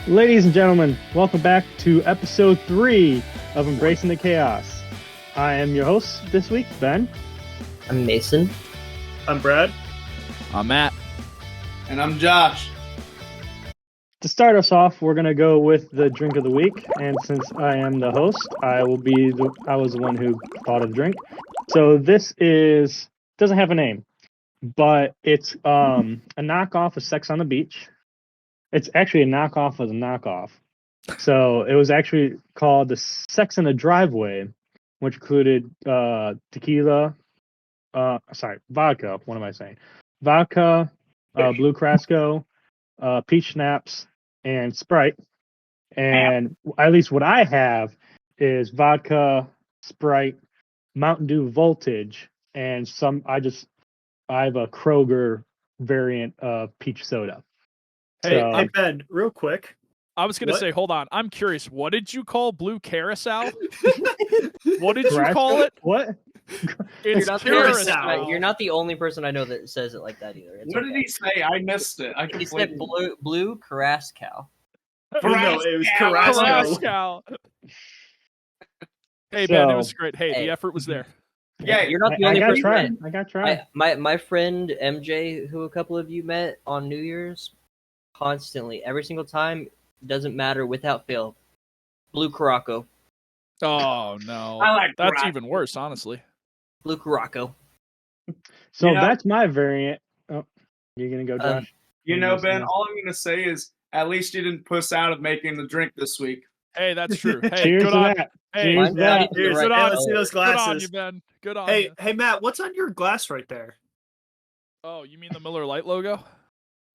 Ladies and gentlemen, welcome back to episode 3 of Embracing the Chaos. I am your host this week, Ben. I'm Mason. I'm Brad. I'm Matt. And I'm Josh. To start us off, we're going to go with the drink of the week, and since I am the host, I was the one who thought of the drink. So this doesn't have a name, but it's a knockoff of Sex on the Beach. It's actually a knockoff of the knockoff. So it was actually called the Sex in the Driveway, which included vodka. What am I saying? Vodka, Blue Crasco, peach schnapps, and Sprite. And at least what I have is vodka, Sprite, Mountain Dew Voltage, and I have a Kroger variant of peach soda. Hey, Ben, real quick. I was going to say, hold on. I'm curious. What did you call Blue Carousel? What did you call it? What? It's Carousel. You're not the only person I know that says it like that either. What did he say? I missed it. He said blue Carrascal. No, it was Carrasco. Hey, Ben, it was great. Hey, the effort was there. Yeah, you're not the only person. I got tried. My friend MJ, who a couple of you met on New Year's, constantly, every single time, doesn't matter, without fail, Blue Caraco. Oh, no. That's even worse, honestly. Blue Caraco. So that's my variant. Oh, you're going to go, Josh? Ben, all I'm going to say is at least you didn't puss out of making the drink this week. Hey, that's true. Hey, cheers good to on that. Hey, cheers to that. Good on. Let's see those glasses. Good on you, Ben. Good on you. Hey, Matt, what's on your glass right there? Oh, you mean the Miller Lite logo?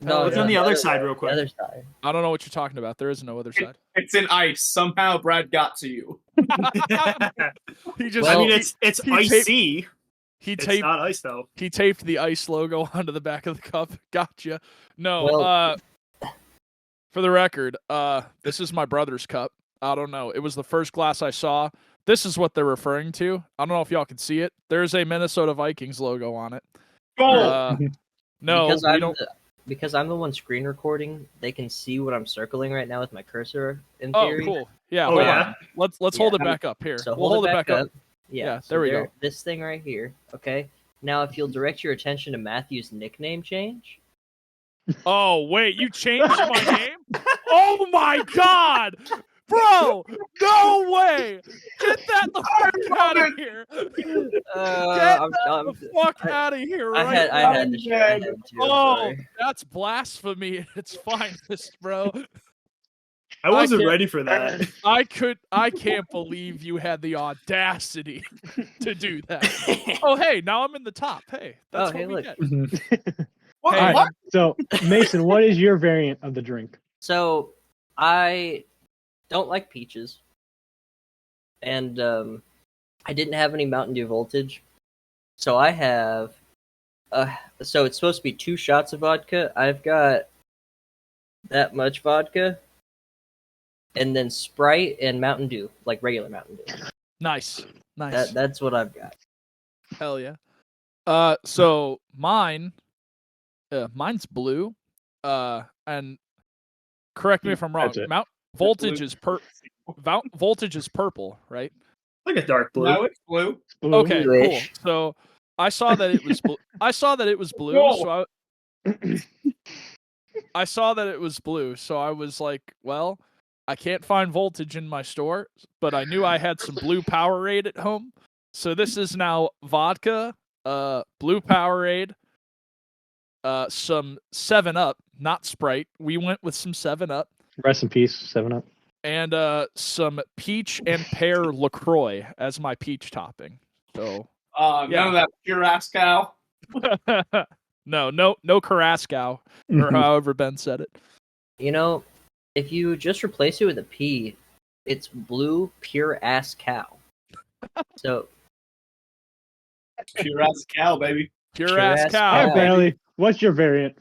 No, what's on the other side, real quick? The other side. I don't know what you're talking about. There is no other side. It's in ice. Somehow Brad got to you. He just. I mean, it's icy. It's not ice though. He taped the ice logo onto the back of the cup. Gotcha. No. For the record, this is my brother's cup. I don't know. It was the first glass I saw. This is what they're referring to. I don't know if y'all can see it. There's a Minnesota Vikings logo on it. No, because I'm the one screen recording, they can see what I'm circling right now with my cursor, in Oh, theory. cool. Yeah. Oh, yeah? Let's hold it back up here. So we'll hold it back up. Yeah, there we go. This thing right here, okay? Now, if you'll direct your attention to Matthew's nickname change. Oh, wait, you changed my name? Oh, my God! Bro, no way! Get that the fuck out of here! Get the fuck out of here right now! I had to share it too. Oh, that's blasphemy. It's fine, bro. I wasn't ready for that. I can't believe you had the audacity to do that. Oh, hey, now I'm in the top. Hey, that's what we get. What? So, Mason, what is your variant of the drink? So, I don't like peaches, and I didn't have any Mountain Dew Voltage, so I have. So it's supposed to be 2 shots of vodka. I've got that much vodka, and then Sprite and Mountain Dew, like regular Mountain Dew. Nice. That's what I've got. Hell yeah. So mine's blue. And correct me if I'm wrong. Voltage is voltage is purple, right? Like a dark blue. No, it's blue. Okay, cool. So I saw that it was blue. I saw that it was blue. So I saw that it was blue. So I was like, well, I can't find voltage in my store, but I knew I had some blue Powerade at home. So this is now vodka, blue Powerade, some 7-Up, not Sprite. We went with some 7-Up. Rest in peace, 7-Up. And some peach and pear LaCroix as my peach topping. So none of that pure ass cow. No Carrasco, or however Ben said it. You know, if you just replace it with a P, it's blue pure ass cow. So pure ass cow, baby. Pure ass cow. All right, Bailey, what's your variant?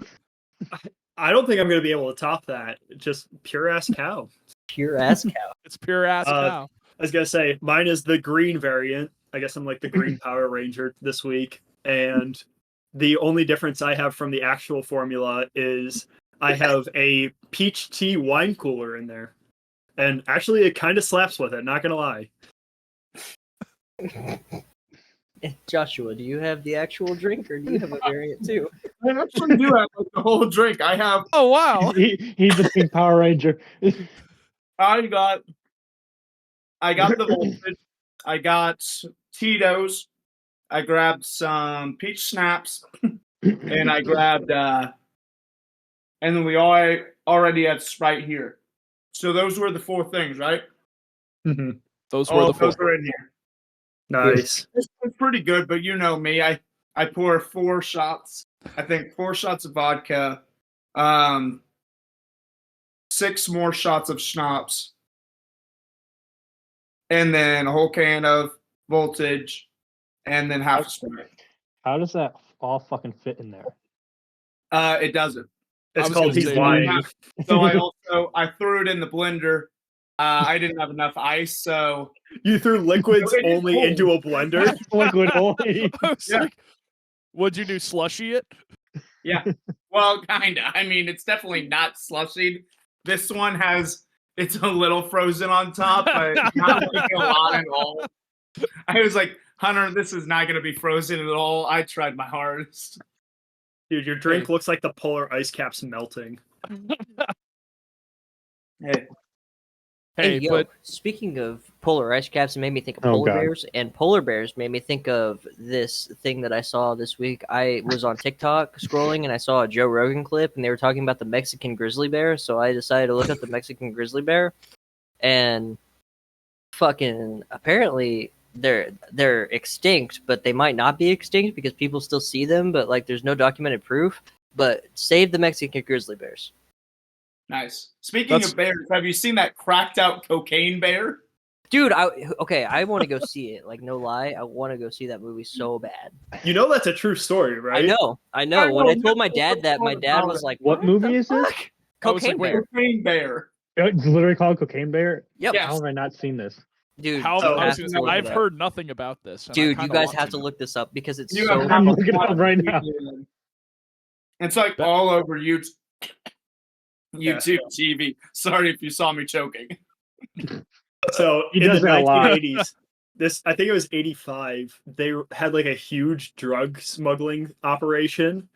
I don't think I'm going to be able to top that. Just pure ass cow. Pure ass cow. It's pure ass cow. I was going to say, mine is the green variant. I guess I'm like the green Power Ranger this week. And the only difference I have from the actual formula is I have a peach tea wine cooler in there. And actually, it kind of slaps with it, not going to lie. Joshua, do you have the actual drink, or do you have a variant too? I actually do have like, the whole drink. I have. Oh wow! He's the pink Power Ranger. I got the voltage. I got Tito's. I grabbed some peach snaps, and I grabbed. And then we already had Sprite here. So those were the 4 things, right? Mm-hmm. Those were the 4. Those were in here. Nice. It's pretty good, but you know me. I pour 4 shots. I think 4 shots of vodka, 6 more shots of schnapps, and then a whole can of voltage, and then half a Sprite. How does that all fucking fit in there? It doesn't. It's was called gonna He's say, Lying. So I threw it in the blender. I didn't have enough ice, so You threw liquids It is only cold. into a blender? Liquid only. I was Yeah. like, what'd you do? Slushy it? yeah. Well, kinda. I mean, it's definitely not slushy. This one it's a little frozen on top, but not like a lot at all. I was like, Hunter, this is not going to be frozen at all. I tried my hardest. Dude, your drink looks like the polar ice caps melting. Hey, Hey, yo, but speaking of polar ice caps, it made me think of Oh, polar God. bears, and polar bears made me think of this thing that I saw this week. I was on TikTok scrolling, and I saw a Joe Rogan clip, and they were talking about the Mexican grizzly bear, so I decided to look up the Mexican grizzly bear, and fucking apparently they're extinct, but they might not be extinct because people still see them, but like there's no documented proof. But save the Mexican grizzly bears. nice. Speaking of bears, have you seen that cracked out cocaine bear? Dude, I want to go see it. Like, no lie, I want to go see that movie so bad. You know that's a true story, right? I know. When I told my dad that, my dad was like, What movie is this? fuck? Cocaine wait, Bear. Cocaine bear. It's literally called Cocaine Bear. Yep. Yeah. How have I not seen this? Dude, how? So you I was have gonna to say, look I've it up. heard nothing about this. and I Dude, you kinda guys want have to know. look this up because it's You so. have I'm to looking it up watch right it. now. It's like all over YouTube Yeah. TV. Sorry if you saw me choking. So He in the does that a lot. 1980s, I think it was 85, they had like a huge drug smuggling operation.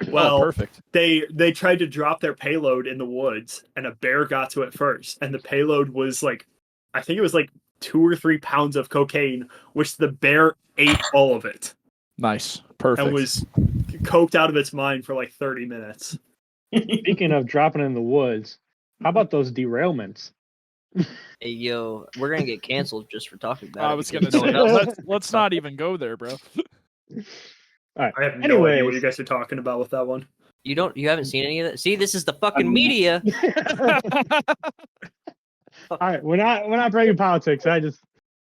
Well, Oh, perfect. they tried to drop their payload in the woods, and a bear got to it first. And the payload was like, I think it was like 2 or 3 pounds of cocaine, which the bear ate all of it Nice. Perfect. and was coked out of its mind for like 30 minutes. Speaking of dropping in the woods, how about those derailments? Hey, yo, we're gonna get canceled just for talking about it. I was because gonna no say, one else- let's not even go there, bro. All right. I have no idea what Anyways. you guys are talking about with that one. You haven't seen any of that. See, this is the fucking media. All right, we're not breaking politics. All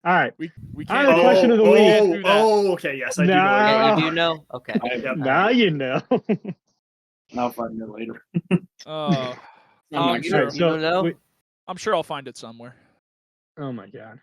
right. we All can't. right, the question of the week. can't do that. Okay, yes, I do know. Nah. Yeah, you do know. Okay. Yep. Now you know. I'll find it later. Oh, I'm I'm not you sure. don't- you don't know? I'm sure I'll find it somewhere. Oh my god.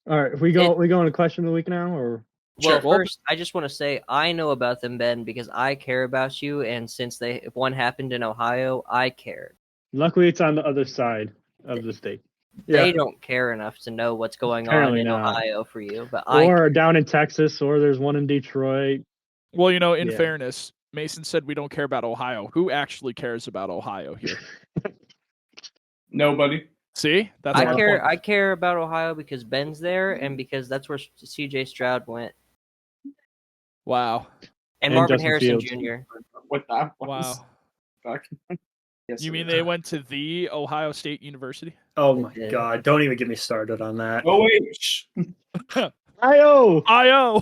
All right, we go into question of the week now, or Well, Sure. Well, first, I just want to say I know about them, Ben, because I care about you, and since one happened in Ohio, I cared. luckily it's on the other side of the state, They don't care enough to know what's going Apparently on in not. Ohio for you, but I. or down in Texas, or there's one in Detroit. Well, in Yeah. fairness, Mason said we don't care about Ohio. Who actually cares about Ohio here? Nobody. See, that's I my care. point. I care about Ohio because Ben's there, and because that's where C.J. Stroud went, Wow, and And Marvin Justin Harrison Fields. Jr. What that was. wow. Fuck. Yes, You it mean is. they went to the Ohio State University? Oh my They did. god, don't even get me started on that. OH. Io. IO.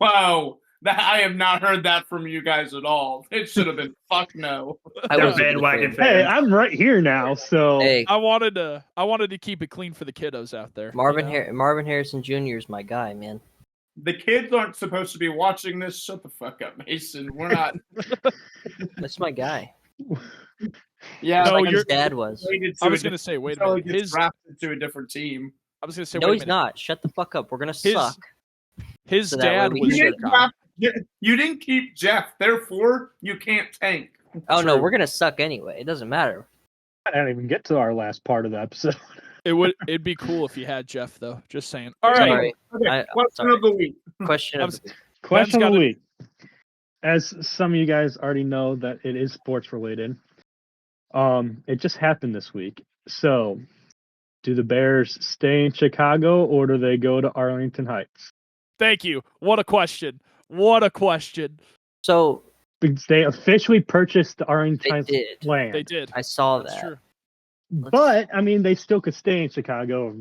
Wow. I have not heard that from you guys at all. It should have been fuck no. I They're wasn't bandwagon gonna say fans. Hey, I'm right here now, so that. Hey, I wanted to keep it clean for the kiddos out there. Marvin Harrison Jr. is my guy, man. The kids aren't supposed to be watching this. Shut the fuck up, Mason. We're not. That's my guy. Yeah, No, Like his you're- dad was. I was gonna say, wait a Until minute. he gets drafted to a different team. I was gonna say, No, wait a he's minute. not. Shut the fuck up. We're gonna His- suck. His So that way dad we was can your get guy. You didn't keep Jeff, therefore you can't tank. Oh no, True. we're gonna suck anyway. It doesn't matter. I didn't even get to our last part of the episode. It'd be cool if you had Jeff though. Just saying. All right. Sorry. Okay, question of the week. Question of the week. Question of got the it. week. As some of you guys already know that it is sports related. It just happened this week. So, do the Bears stay in Chicago or do they go to Arlington Heights? Thank you. What a question. What a question. So Because they officially purchased the Arlington they Heights did. land. They did. I saw That's that. true. But I mean, they still could stay in Chicago.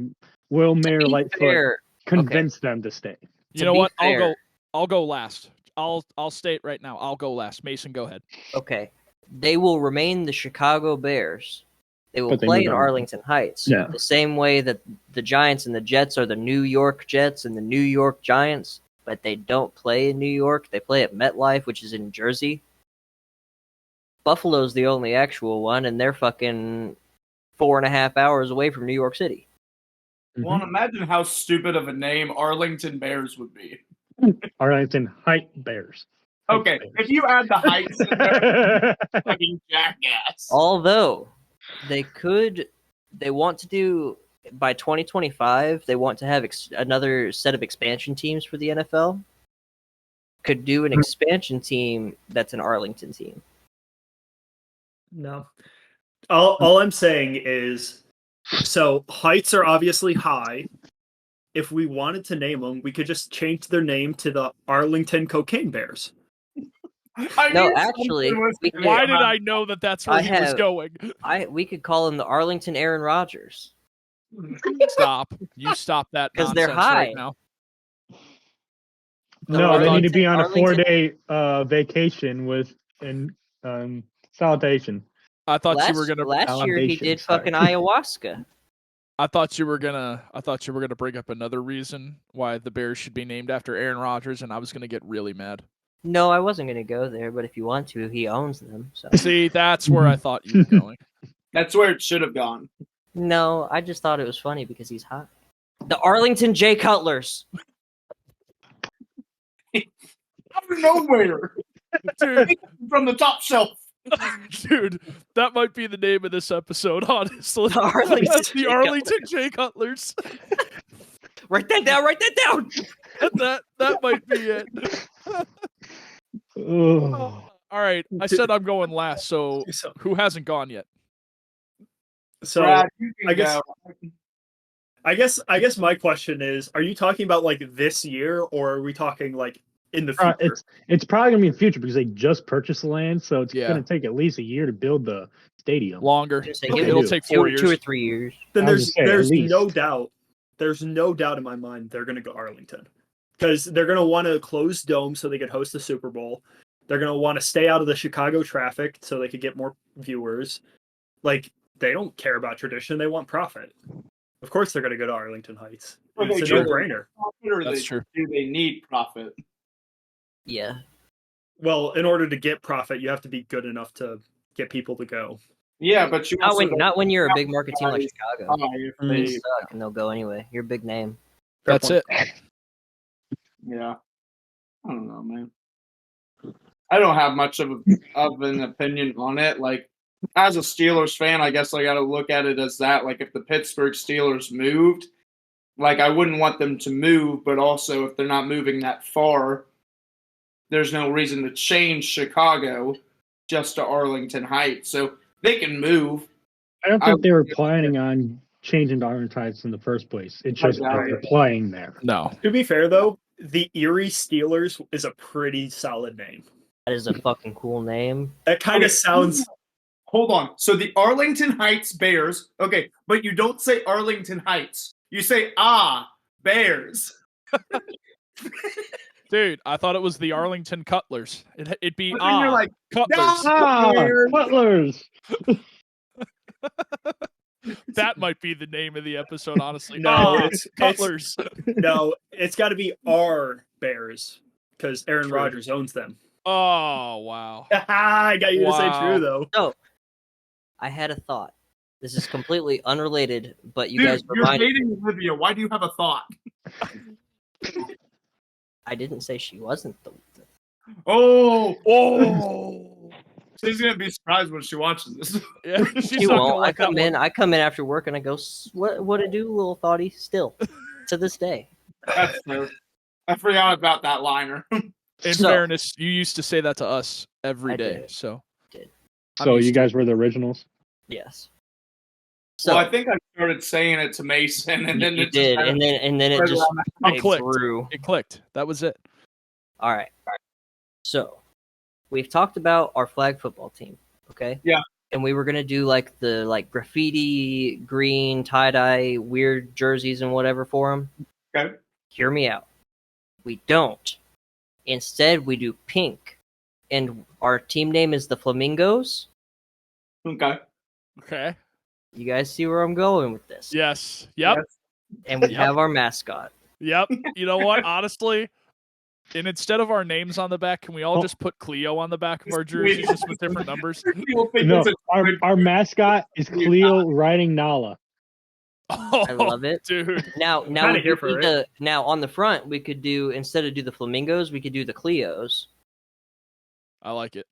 Will Mayor Lightfoot Fair. convince them to stay? You know what? Fair. I'll go last. I'll state right now. I'll go last. Mason, go ahead. Okay. They will remain the Chicago Bears. They will But they play moved in on. Arlington Heights. Yeah. The same way that the Giants and the Jets are the New York Jets and the New York Giants, but they don't play in New York. They play at MetLife, which is in Jersey. Buffalo's the only actual one, and they're fucking 4.5 hours away from New York City. Well, imagine how stupid of a name Arlington Bears would be. Arlington Height Bears. Okay, if you add the heights in there, fucking jackass. Although they want to do by 2025, they want to have another set of expansion teams for the NFL. Could do an expansion team that's an Arlington team. No. All I'm saying is, so Heights are obviously high. If we wanted to name them, we could just change their name to the Arlington Cocaine Bears. No, actually, we could- Why did I know that that's where he was going? We could call them the Arlington Aaron Rodgers. Stop. You stop that 'Cause they're nonsense high. right now. No, they need to be on a Arlington- 4-day vacation with salutation. I thought you were gonna. Last year he Foundation, did sorry. fucking ayahuasca. I thought you were gonna bring up another reason why the Bears should be named after Aaron Rodgers, and I was gonna get really mad. No, I wasn't gonna go there, but if you want to, he owns them. So See, that's where I thought you were going. That's where it should have gone. no, I just thought it was funny because he's hot. The Arlington J Cutlers. Out of nowhere, Dude, from the top shelf. dude, that might be the name of this episode, honestly. The Arlington That's the J. Arlington J. Cutlers. Write that down. Write that down. that might be it. Oh. All right, I said I'm going last, so So, who hasn't gone yet? Brad, you can I guess- go. I guess my question is, are you talking about like this year, or are we talking like in the future? It's probably gonna be in the future because they just purchased the land, so it's Yeah. gonna take at least a year to build the stadium. Longer. Just say, Okay. give It'll it take two 4 years. 2 or 3 years. Then I was gonna say, at there's least. no doubt. There's no doubt in my mind they're going to go Arlington because they're going to want to close dome so they could host the Super Bowl. They're going to want to stay out of the Chicago traffic so they could get more viewers. Like, they don't care about tradition; they want profit. Of course, they're going to go to Arlington Heights. Okay, It's a sure. no-brainer. Profit or That's true. Do they need profit? Yeah. Well, in order to get profit, you have to be good enough to get people to go. Yeah, but you also Not when you're a big market team like Chicago. if You they, suck and they'll go anyway. You're a big name. Fair That's point. it. yeah. I don't know, man. I don't have much of an opinion on it. Like, as a Steelers fan, I guess I got to look at it as that. Like, if the Pittsburgh Steelers moved, like, I wouldn't want them to move, but also if they're not moving that far, there's no reason to change Chicago just to Arlington Heights. So they can move. I don't think they were planning on changing to Arlington Heights in the first place. It's just I doubt they're it. playing there. No. To be fair, though, the Erie Steelers is a pretty solid name. That is a fucking cool name. That kind of Okay. sounds. Hold on. So the Arlington Heights Bears. Okay, but you don't say Arlington Heights. You say Bears. Dude, I thought it was the Arlington Cutlers. It'd be But then you're like, Cutlers. Bears. Butlers. That might be the name of the episode, honestly. No, it's Cutlers. no, it's got to be our Bears because Aaron True. Rodgers owns them. Oh, wow. I got you to say Wow. true though. So, I had a thought. This is completely unrelated, but you Dude, guys you're reminded. dating Olivia. Why do you have a thought? I didn't say she wasn't the. Oh, Oh. She's gonna be surprised when she watches this. Yeah, She won't. I come in after work and I go, what it do, little thoughty? Still, to this day. That's true. I forgot about that liner. In fairness, you used to say that to us every day. So you guys were the originals? Yes. So I think I started saying it to Mason, and then it did, and then it just clicked. Through. It clicked. That was it. All right. So we've talked about our flag football team, okay? Yeah. And we were gonna do the graffiti, green, tie-dye, weird jerseys and whatever for them. Okay. Hear me out. We don't. Instead, we do pink, and our team name is the Flamingos. Okay. Okay. You guys see where I'm going with this? Yes. Yep. Yes. And we have our mascot. Yep. You know what? Honestly, and instead of our names on the back, can we all just put Cleo on the back of our jerseys just with different numbers? No, our mascot is Cleo riding Nala. Oh, I love it, dude. Now we could do now on the front we could do, instead of do the Flamingos, we could do the Cleos. I like it.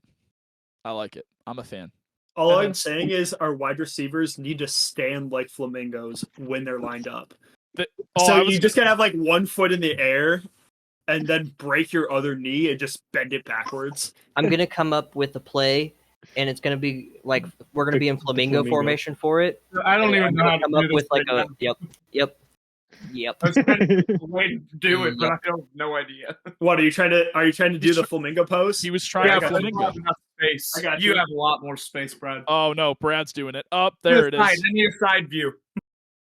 I'm a fan. All I'm saying is our wide receivers need to stand like flamingos when they're lined up. You just gotta have like one foot in the air and then break your other knee and just bend it backwards. I'm gonna come up with a play, and it's gonna be like we're gonna be in flamingo formation for it. I don't even know how to come up with like a yep. That's a way to do it, but I have no idea. What are you trying to do? The flamingo pose? He was trying to flamingo. Space. I got you. Have a lot more space, Brad. Oh no, Brad's doing it. Up there it is. Then your side view.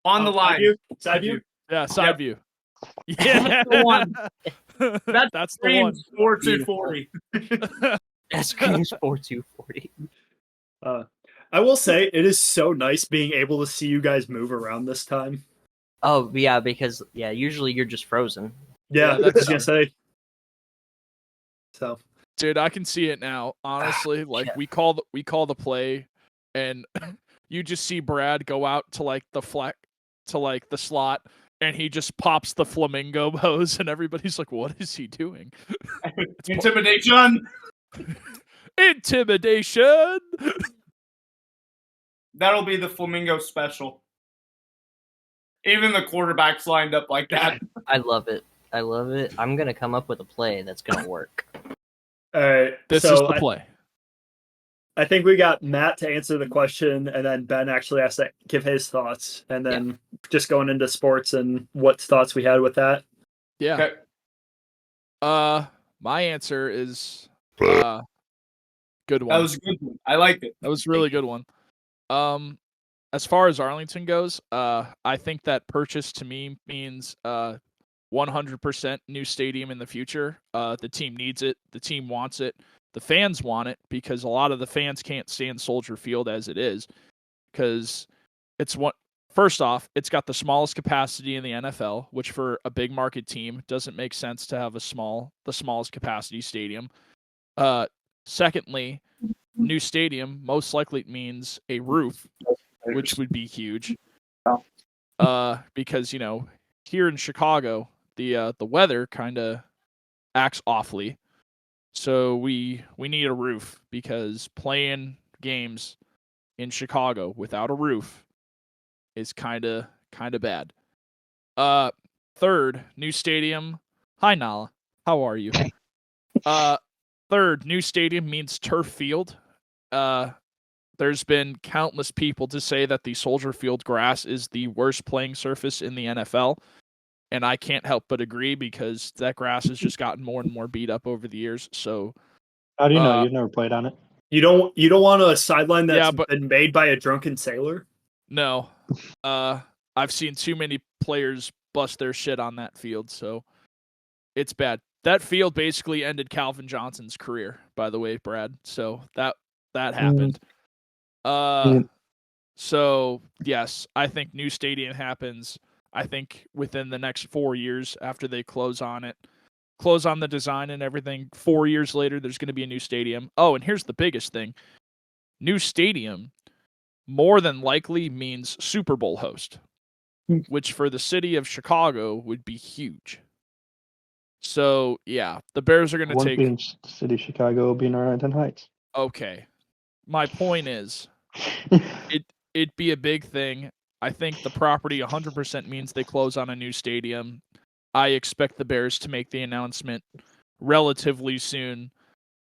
On the line. Side view? Yeah, side view. Yeah. That's the one. That's the one. 4240. That's Screams 4240. I will say it is so nice being able to see you guys move around this time. Oh yeah, because usually you're just frozen. Yeah, that's gonna say. So, dude, I can see it now. Honestly, we call the play, and you just see Brad go out to the slot, and he just pops the flamingo pose, and everybody's like, "What is he doing?" Intimidation. Intimidation. That'll be the flamingo special. Even the quarterback's lined up like that. I love it. I'm gonna come up with a play that's gonna work. All right, this is the play. I think we got Matt to answer the question, and then Ben actually has to give his thoughts, and then just going into sports and what thoughts we had with that. Yeah. Okay. My answer is good one. That was a good one. I liked it. That was a really good one. As far as Arlington goes, I think that purchase to me means 100% new stadium in the future. The team needs it. The team wants it. The fans want it because a lot of the fans can't stand Soldier Field as it is because first off, it's got the smallest capacity in the NFL, which for a big market team doesn't make sense to have the smallest capacity stadium. Secondly, new stadium most likely means a roof, which would be huge. Because here in Chicago, the weather kind of acts awfully. So we need a roof because playing games in Chicago without a roof is kind of bad. Third, new stadium. Hi Nala, how are you? Third, new stadium means turf field. There's been countless people to say that the Soldier Field grass is the worst playing surface in the NFL. And I can't help but agree because that grass has just gotten more and more beat up over the years. So, how do you know? You've never played on it. You don't want a sideline that's been made by a drunken sailor? No. I've seen too many players bust their shit on that field, so it's bad. That field basically ended Calvin Johnson's career, by the way, Brad. So that happened. So yes, I think new stadium happens. I think within the next 4 years after they close on the design and everything, 4 years later, there's going to be a new stadium. Oh, and here's the biggest thing. New stadium more than likely means Super Bowl host, which for the city of Chicago would be huge. So, yeah, the Bears are going to take... One city of Chicago will be in Arlington Heights. Okay. My point is, it'd be a big thing. I think the property 100% means they close on a new stadium. I expect the Bears to make the announcement relatively soon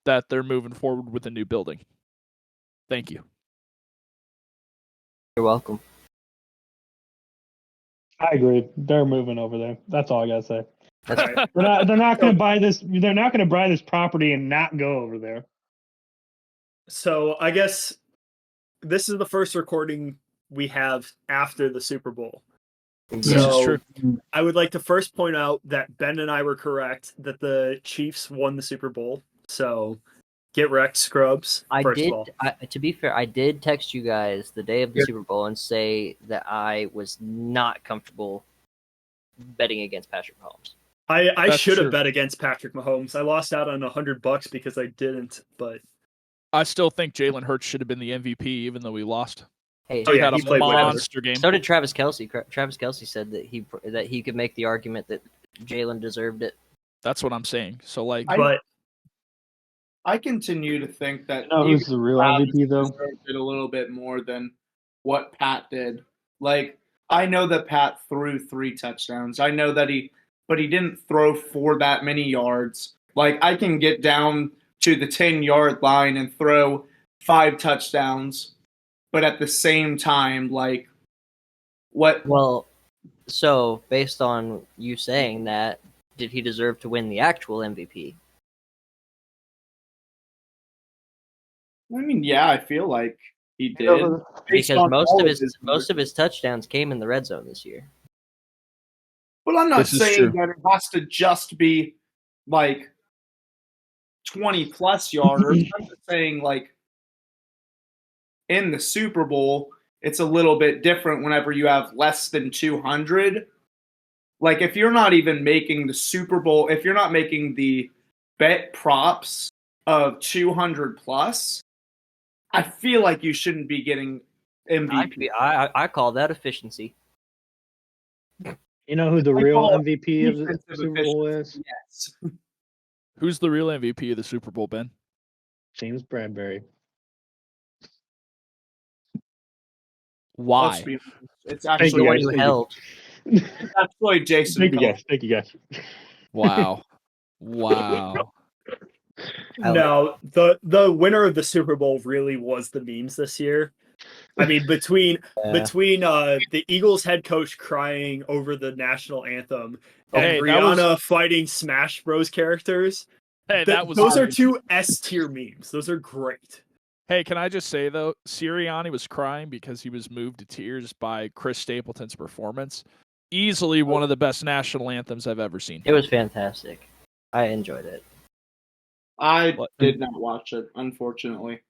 that they're moving forward with a new building. Thank you. You're welcome. I agree. They're moving over there. That's all I gotta say. That's All right. right. They're not gonna buy this. They're not gonna buy this property and not go over there. So I guess this is the first recording we have after the Super Bowl. This is true. I would like to first point out that Ben and I were correct that the Chiefs won the Super Bowl. So get wrecked, scrubs. To be fair, I did text you guys the day of the Yeah. Super Bowl and say that I was not comfortable betting against Patrick Mahomes. I That's should have true. bet against Patrick Mahomes. I lost out on $100 because I didn't, but I still think Jalen Hurts should have been the MVP, even though we lost. Hey, Oh, He yeah, had he a played way better. monster game. so did Travis Kelce. Travis Kelce said that he could make the argument that Jalen deserved it. That's what I'm saying. So, like, but I continue to think that You know who's the real Travis MVP though? deserved it a little bit more than what Pat did. Like, I know that Pat threw 3 touchdowns. I know that but he didn't throw for that many yards. Like, I can get down to the 10-yard line and throw 5 touchdowns, but at the same time, like, what? Well, so based on you saying that, did he deserve to win the actual MVP? I mean, yeah, I feel like he did. Based Because on most all of his touchdowns came in the red zone this year. But I'm not This is saying true. that it has to just be like 20-plus yarders. I'm just saying, like, in the Super Bowl, it's a little bit different whenever you have less than 200. Like, if you're not even making the Super Bowl, if you're not making the bet props of 200 plus, I feel like you shouldn't be getting MVP. I call that efficiency. You know who the I real call it MVP of the defensive Super Bowl is? efficiency, yes. who's the real MVP of the Super Bowl, Ben? James Bradbury. Why? Let's be honest. It's Thank actually you, The one guys. you Thank you. held. it's actually Jason. Thank you Cole. guys. Thank you guys. Wow. Wow. no, the winner of the Super Bowl really was the memes this year. I mean, between the Eagles head coach crying over the national anthem and Hey, that Rihanna fighting Smash Bros characters, Hey, that was those are great. 2 S tier memes. Those are great. Hey, can I just say though, Sirianni was crying because he was moved to tears by Chris Stapleton's performance. Easily one of the best national anthems I've ever seen. It was fantastic. I enjoyed it. I What? did not watch it, unfortunately.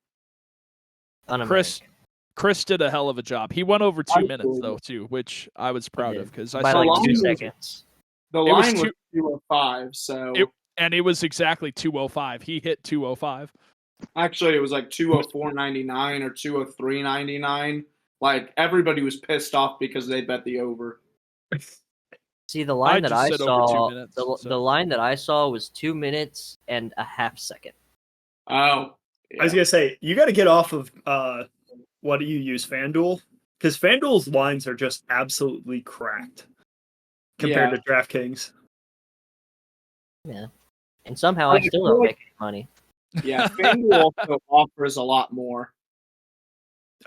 Un-American. Chris did a hell of a job. He went over 2 I minutes agree. though too, which I was proud of because I by saw like line 2 was- seconds. The It was line was two- 205, so and it was exactly 205. He hit 205. actually it was like 204.99 or 203.99. Like, everybody was pissed off because they bet the over. See, the line that just I said over 2 saw, minutes, the so. line that I saw was 2 minutes and a half second. Oh, I was gonna say you got to get off of what do you use, FanDuel? Because FanDuel's lines are just absolutely cracked compared to DraftKings. Yeah. And somehow Like, I still I feel don't like- make any money. yeah. FanDuel also offers a lot more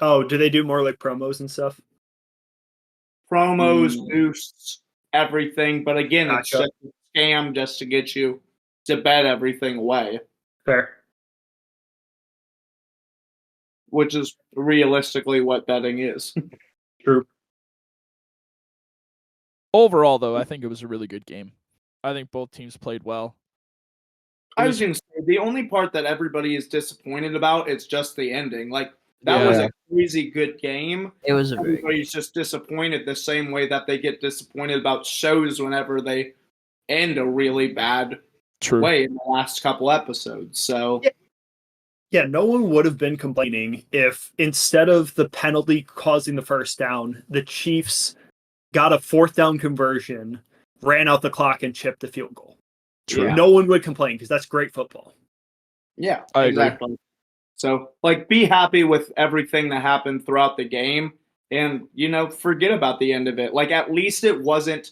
Oh, do they do more like promos and stuff? promos, boosts, everything. But again, it's Gotcha. just a scam just to get you to bet everything away, Fair. which is realistically what betting is. True. Overall though, I think it was a really good game. I think both teams played well. I was going to say, the only part that everybody is disappointed about is just the ending. Like, that was a crazy good game. It was a very Everybody's just disappointed the same way that they get disappointed about shows whenever they end a really bad True. way in the last couple episodes. So, Yeah, no one would have been complaining if instead of the penalty causing the first down, the Chiefs got a 4th down conversion, ran out the clock, and chipped the field goal. True. Yeah. No one would complain because that's great football. yeah, I agree. exactly. So, like, be happy with everything that happened throughout the game and, forget about the end of it. Like, at least it wasn't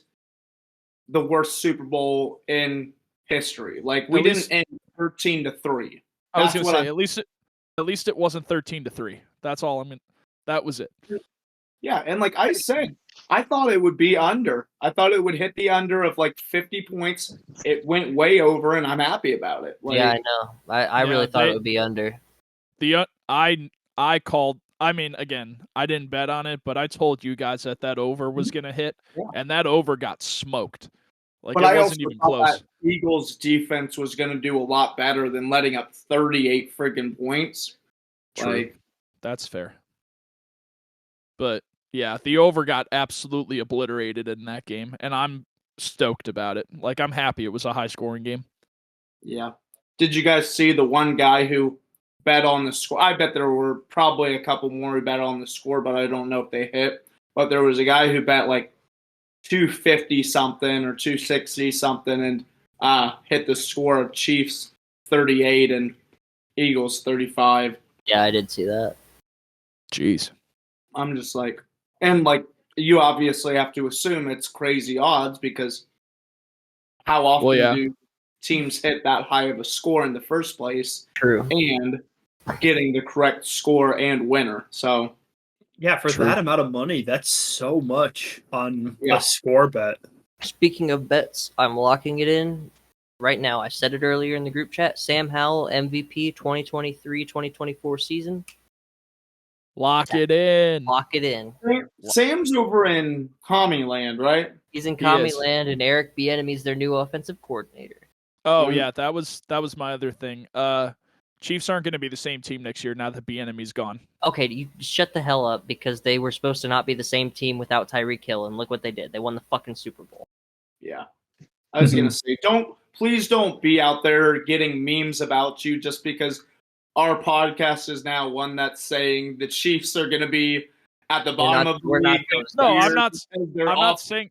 the worst Super Bowl in history. Like, we didn't end 13-3. I was going to say, at least it wasn't 13-3. That's all. I mean, that was it. Yeah, and like I said, I thought it would be under. I thought it would hit the under of like 50 points. It went way over, and I'm happy about it. Yeah, I know. I really thought it would be under. I called. I mean, again, I didn't bet on it, but I told you guys that over was going to hit, and that over got smoked. Like, but it I wasn't also even thought close. that Eagles defense was going to do a lot better than letting up 38 friggin' points. True. That's fair. But yeah, the over got absolutely obliterated in that game, and I'm stoked about it. Like, I'm happy it was a high-scoring game. Yeah. Did you guys see the one guy who bet on the score? I bet there were probably a couple more who bet on the score, but I don't know if they hit. But there was a guy who bet like 250 something or 260 something and hit the score of Chiefs 38 and Eagles 35. Yeah, I did see that. Jeez. I'm just like, and like, you obviously have to assume it's crazy odds because how often do teams hit that high of a score in the first place? True. And getting the correct score and winner. So, yeah, for that amount of money, that's so much on a score bet. Speaking of bets, I'm locking it in right now. I said it earlier in the group chat. Sam Howell, MVP 2023-2024 season. Lock it in. Lock it in. Sam's over in Commie Land, right? He's in Commie Land, and Eric Bieniemy's their new offensive coordinator. Oh yeah, that was my other thing. Chiefs aren't going to be the same team next year now that Bieniemy's gone. Okay, you shut the hell up because they were supposed to not be the same team without Tyreek Hill, and look what they did. They won the fucking Super Bowl. Yeah. I was going to say, please don't be out there getting memes about you just because our podcast is now one that's saying the Chiefs are going to be at the bottom of the league. No, I'm not saying.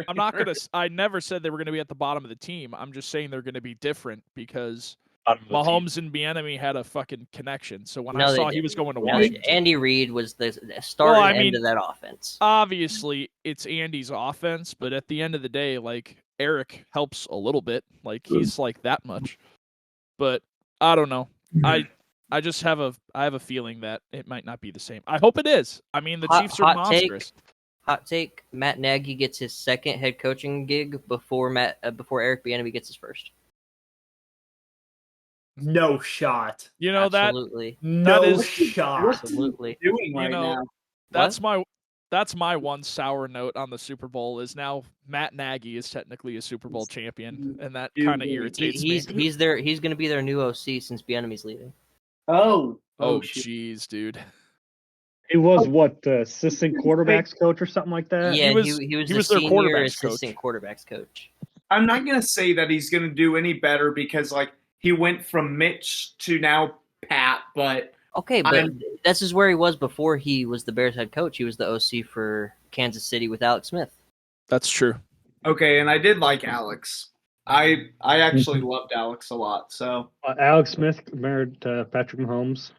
I'm not going to. I never said they were going to be at the bottom of the team. I'm just saying they're going to be different because Mahomes and Bieniemy had a fucking connection. So when I saw he was going to Washington, Andy Reid was the start and end of that offense. Obviously, it's Andy's offense, but at the end of the day, like, Eric helps a little bit. Like, he's like that much. But I don't know. I just have a feeling that it might not be the same. I hope it is. I mean, the Chiefs are monstrous. Hot take: Matt Nagy gets his second head coaching gig before Eric Bieniemy gets his first. No shot. You know Absolutely. No that is shot. Absolutely. Doing right now. That's my one sour note on the Super Bowl is now Matt Nagy is technically a Super Bowl champion, and that kind of irritates me. He's going to be their new OC since Bieniemy's leaving. Oh, jeez, dude. He was assistant quarterbacks coach or something like that? Yeah, he was the their senior assistant quarterbacks coach. I'm not going to say that he's going to do any better because, like, he went from Mitch to now Pat, but... Okay, but this is where he was before he was the Bears head coach. He was the OC for Kansas City with Alex Smith. That's true. Okay, and I did like Alex. I actually loved Alex a lot. So Alex Smith married Patrick Mahomes.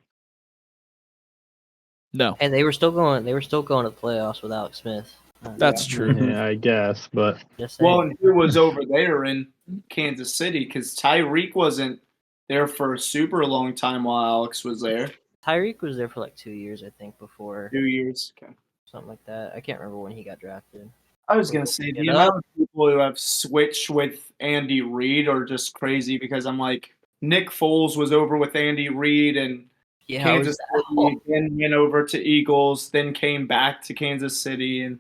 No, and they were still going. They were still going to the playoffs with Alex Smith. That's true. Yeah, I guess, but and who was over there in Kansas City? Because Tyreek wasn't there for a super long time while Alex was there. Tyreek was there for like 2 years, I think, before. 2 years, okay, something like that. I can't remember when he got drafted. I was gonna say the amount of people who have switched with Andy Reid are just crazy because I'm like, Nick Foles was over with Andy Reid and Kansas City, again went over to Eagles, then came back to Kansas City, and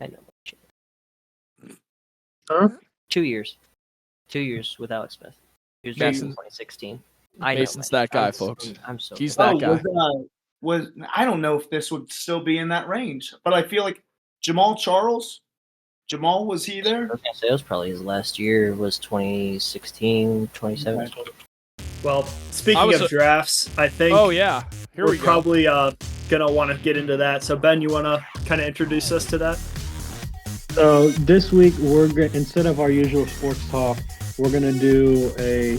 I know. Huh? 2 years. 2 years with Alex Smith. He was drafted in 2016. Mason's that guy, folks. He's that guy. I don't know if this would still be in that range, but I feel like Jamal Charles. Jamal, was he there? I was gonna say it was probably his last year. Was 2016, 2017. Okay. Well, speaking of drafts, I think. Oh yeah, we're probably gonna want to get into that. So Ben, you want to kind of introduce us to that? So this week instead of our usual sports talk, we're gonna do a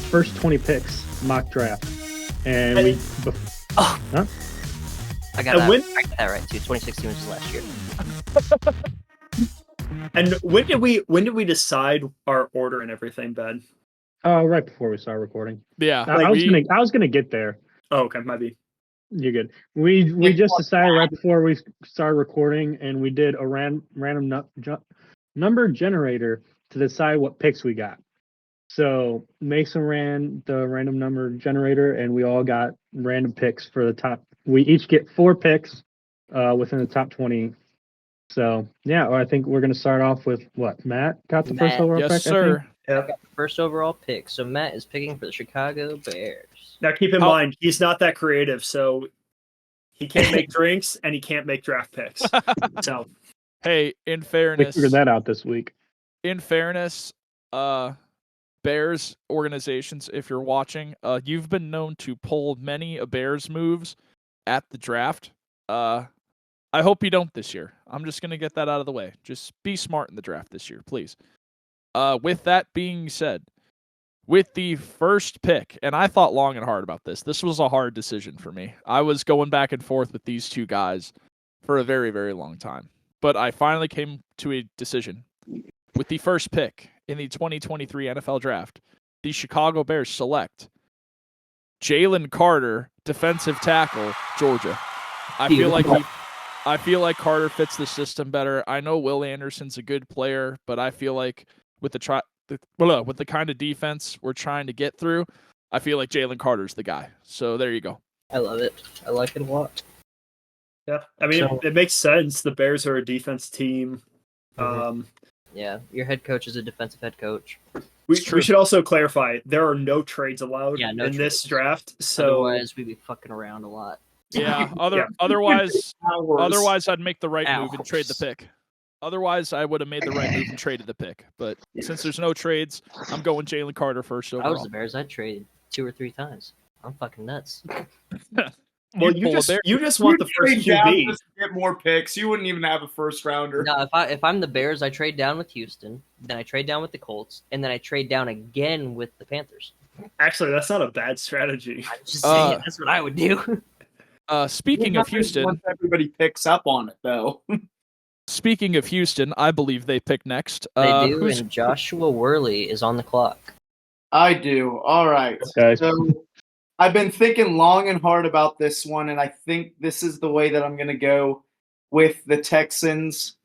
first 20 picks mock draft. And we. Oh. Huh? I got that right too. 2016 was last year. And when did we decide our order and everything, Ben? Right before we started recording. Yeah, I was gonna get there. Oh, okay, might be. You're good. We just decided right before we started recording, and we did a random number generator to decide what picks we got. So Mason ran the random number generator, and we all got random picks for the top. We each get 4 picks within the top 20. So yeah, I think we're gonna start off with what Matt got the first overall pick. Yes, sir. Yep. First overall pick. So Matt is picking for the Chicago Bears. Now keep in mind, he's not that creative, so he can't make drinks and he can't make draft picks. So Hey, in We fairness, figured that out this week. in fairness, Bears organizations, if you're watching, you've been known to pull many Bears moves at the draft. I hope you don't this year. I'm just gonna get that out of the way. Just be smart in the draft this year, please. With that being said, with the first pick, and I thought long and hard about this. This was a hard decision for me. I was going back and forth with these two guys for a very, very long time. But I finally came to a decision. With the first pick in the 2023 NFL Draft, the Chicago Bears select Jalen Carter, defensive tackle, Georgia. I feel like Carter fits the system better. I know Will Anderson's a good player, but I feel like with the kind of defense we're trying to get through, I feel like Jalen Carter's the guy. So there you go. I love it. I like it a lot. yeah, I mean it makes sense. The Bears are a defense team. Yeah, your head coach is a defensive head coach. We should also clarify there are no trades allowed in this draft. So otherwise, we'd be fucking around a lot. Yeah. Otherwise, I'd make the right move and trade the pick. Otherwise, I would have made the right move and traded the pick. But since there's no trades, I'm going Jalen Carter first overall. I was the Bears. I'd trade 2 or 3 times. I'm fucking nuts. Well, you just want the first QB. Just to get more picks. You wouldn't even have a first rounder. No, if I'm the Bears, I trade down with Houston, then I trade down with the Colts, and then I trade down again with the Panthers. Actually, that's not a bad strategy. I'm just saying that's what I would do. Speaking of Houston, once everybody picks up on it, though. Speaking of Houston, I believe they pick next. They do, and Joshua Worley is on the clock. I do. All right. Okay. So I've been thinking long and hard about this one, and I think this is the way that I'm going to go with the Texans'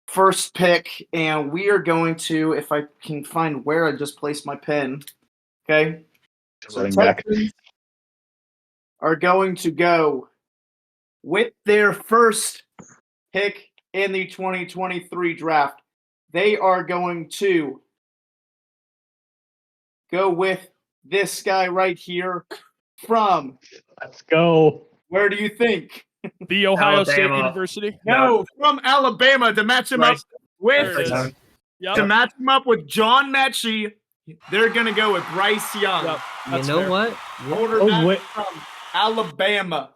first pick. And we are going to, if I can find where I just placed my pen, okay? So Texans are going to go with their first pick in the 2023 draft. They are going to go with this guy right here from. Let's go. Where do you think? The Ohio State Alabama. University. No, from Alabama to match him up with. Yep. To match him up with John Mechie, they're gonna go with Bryce Young. Yep. You know what? Quarterback from Alabama.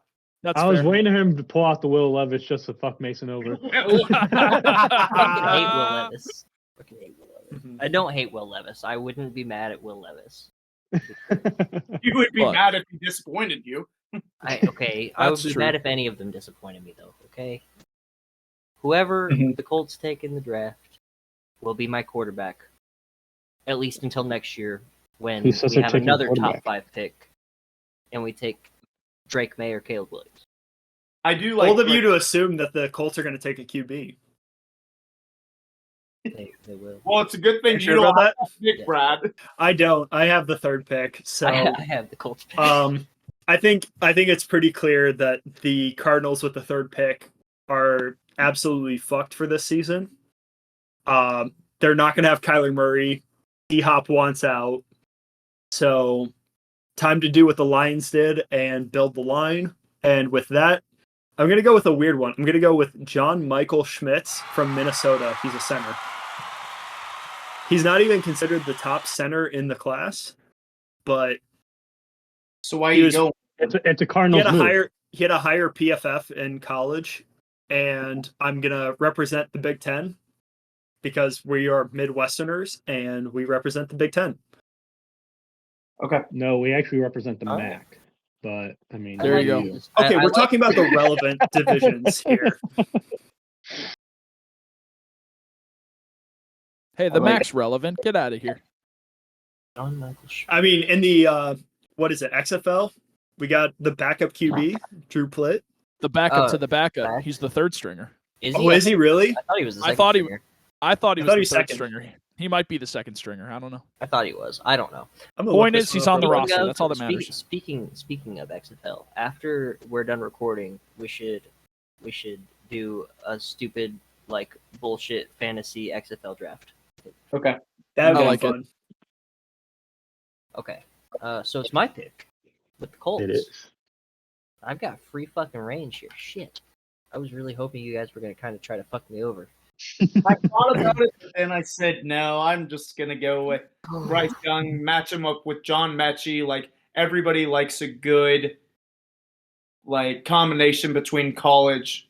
I was waiting for him to pull out the Will Levis just to fuck Mason over. I hate Will Levis. Fucking hate Will Levis. I don't hate Will Levis. I wouldn't be mad at Will Levis. You would be mad if he disappointed you. I would be mad if any of them disappointed me, though. Okay, whoever the Colts take in the draft will be my quarterback, at least until next year when we have another top 5 pick, and we take Drake May or Caleb Williams. I do like bold of you to assume that the Colts are going to take a QB. They will. Well, it's a good thing Sure you don't about have to pick, Brad. I don't. I have the 3rd pick. So I have the Colts pick. I think it's pretty clear that the Cardinals with the 3rd pick are absolutely fucked for this season. They're not going to have Kyler Murray. D-Hop wants out. So time to do what the Lions did and build the line. And with that, I'm going to go with a weird one. I'm going to go with John Michael Schmitz from Minnesota. He's a center. He's not even considered the top center in the class, but so why you go? It's a Cardinals move. He had a higher PFF in college, and I'm going to represent the Big Ten because we are Midwesterners and we represent the Big Ten. Okay. No, we actually represent the Oh. MAC. But I mean, There you go. Okay, we're like talking about the relevant divisions here. Hey, the I like Mac's relevant. Get out of here. John Michael I mean, in the what is it, XFL? We got the backup QB, Drew Plitt. The backup Oh, to the backup. back. He's the third stringer. Is Oh, he? is he really? I thought he was the I second thought he- stringer. I thought he I was thought the he was third second. stringer. He might be the second stringer. I don't know. I thought he was. I don't know. I'm gonna look Point this is, he's up on the real roster. quick. That's all that matters. Speaking of XFL, after we're done recording, we should do a stupid like bullshit fantasy XFL draft. Okay. That'd I be like it. fun. Okay. So it's my pick with the Colts. it is. I've got free fucking range here. Shit. I was really hoping you guys were gonna kind of try to fuck me over. I thought about it, but then I said no. I'm just gonna go with Bryce Young, match him up with John Mechie. Like everybody likes a good like combination between college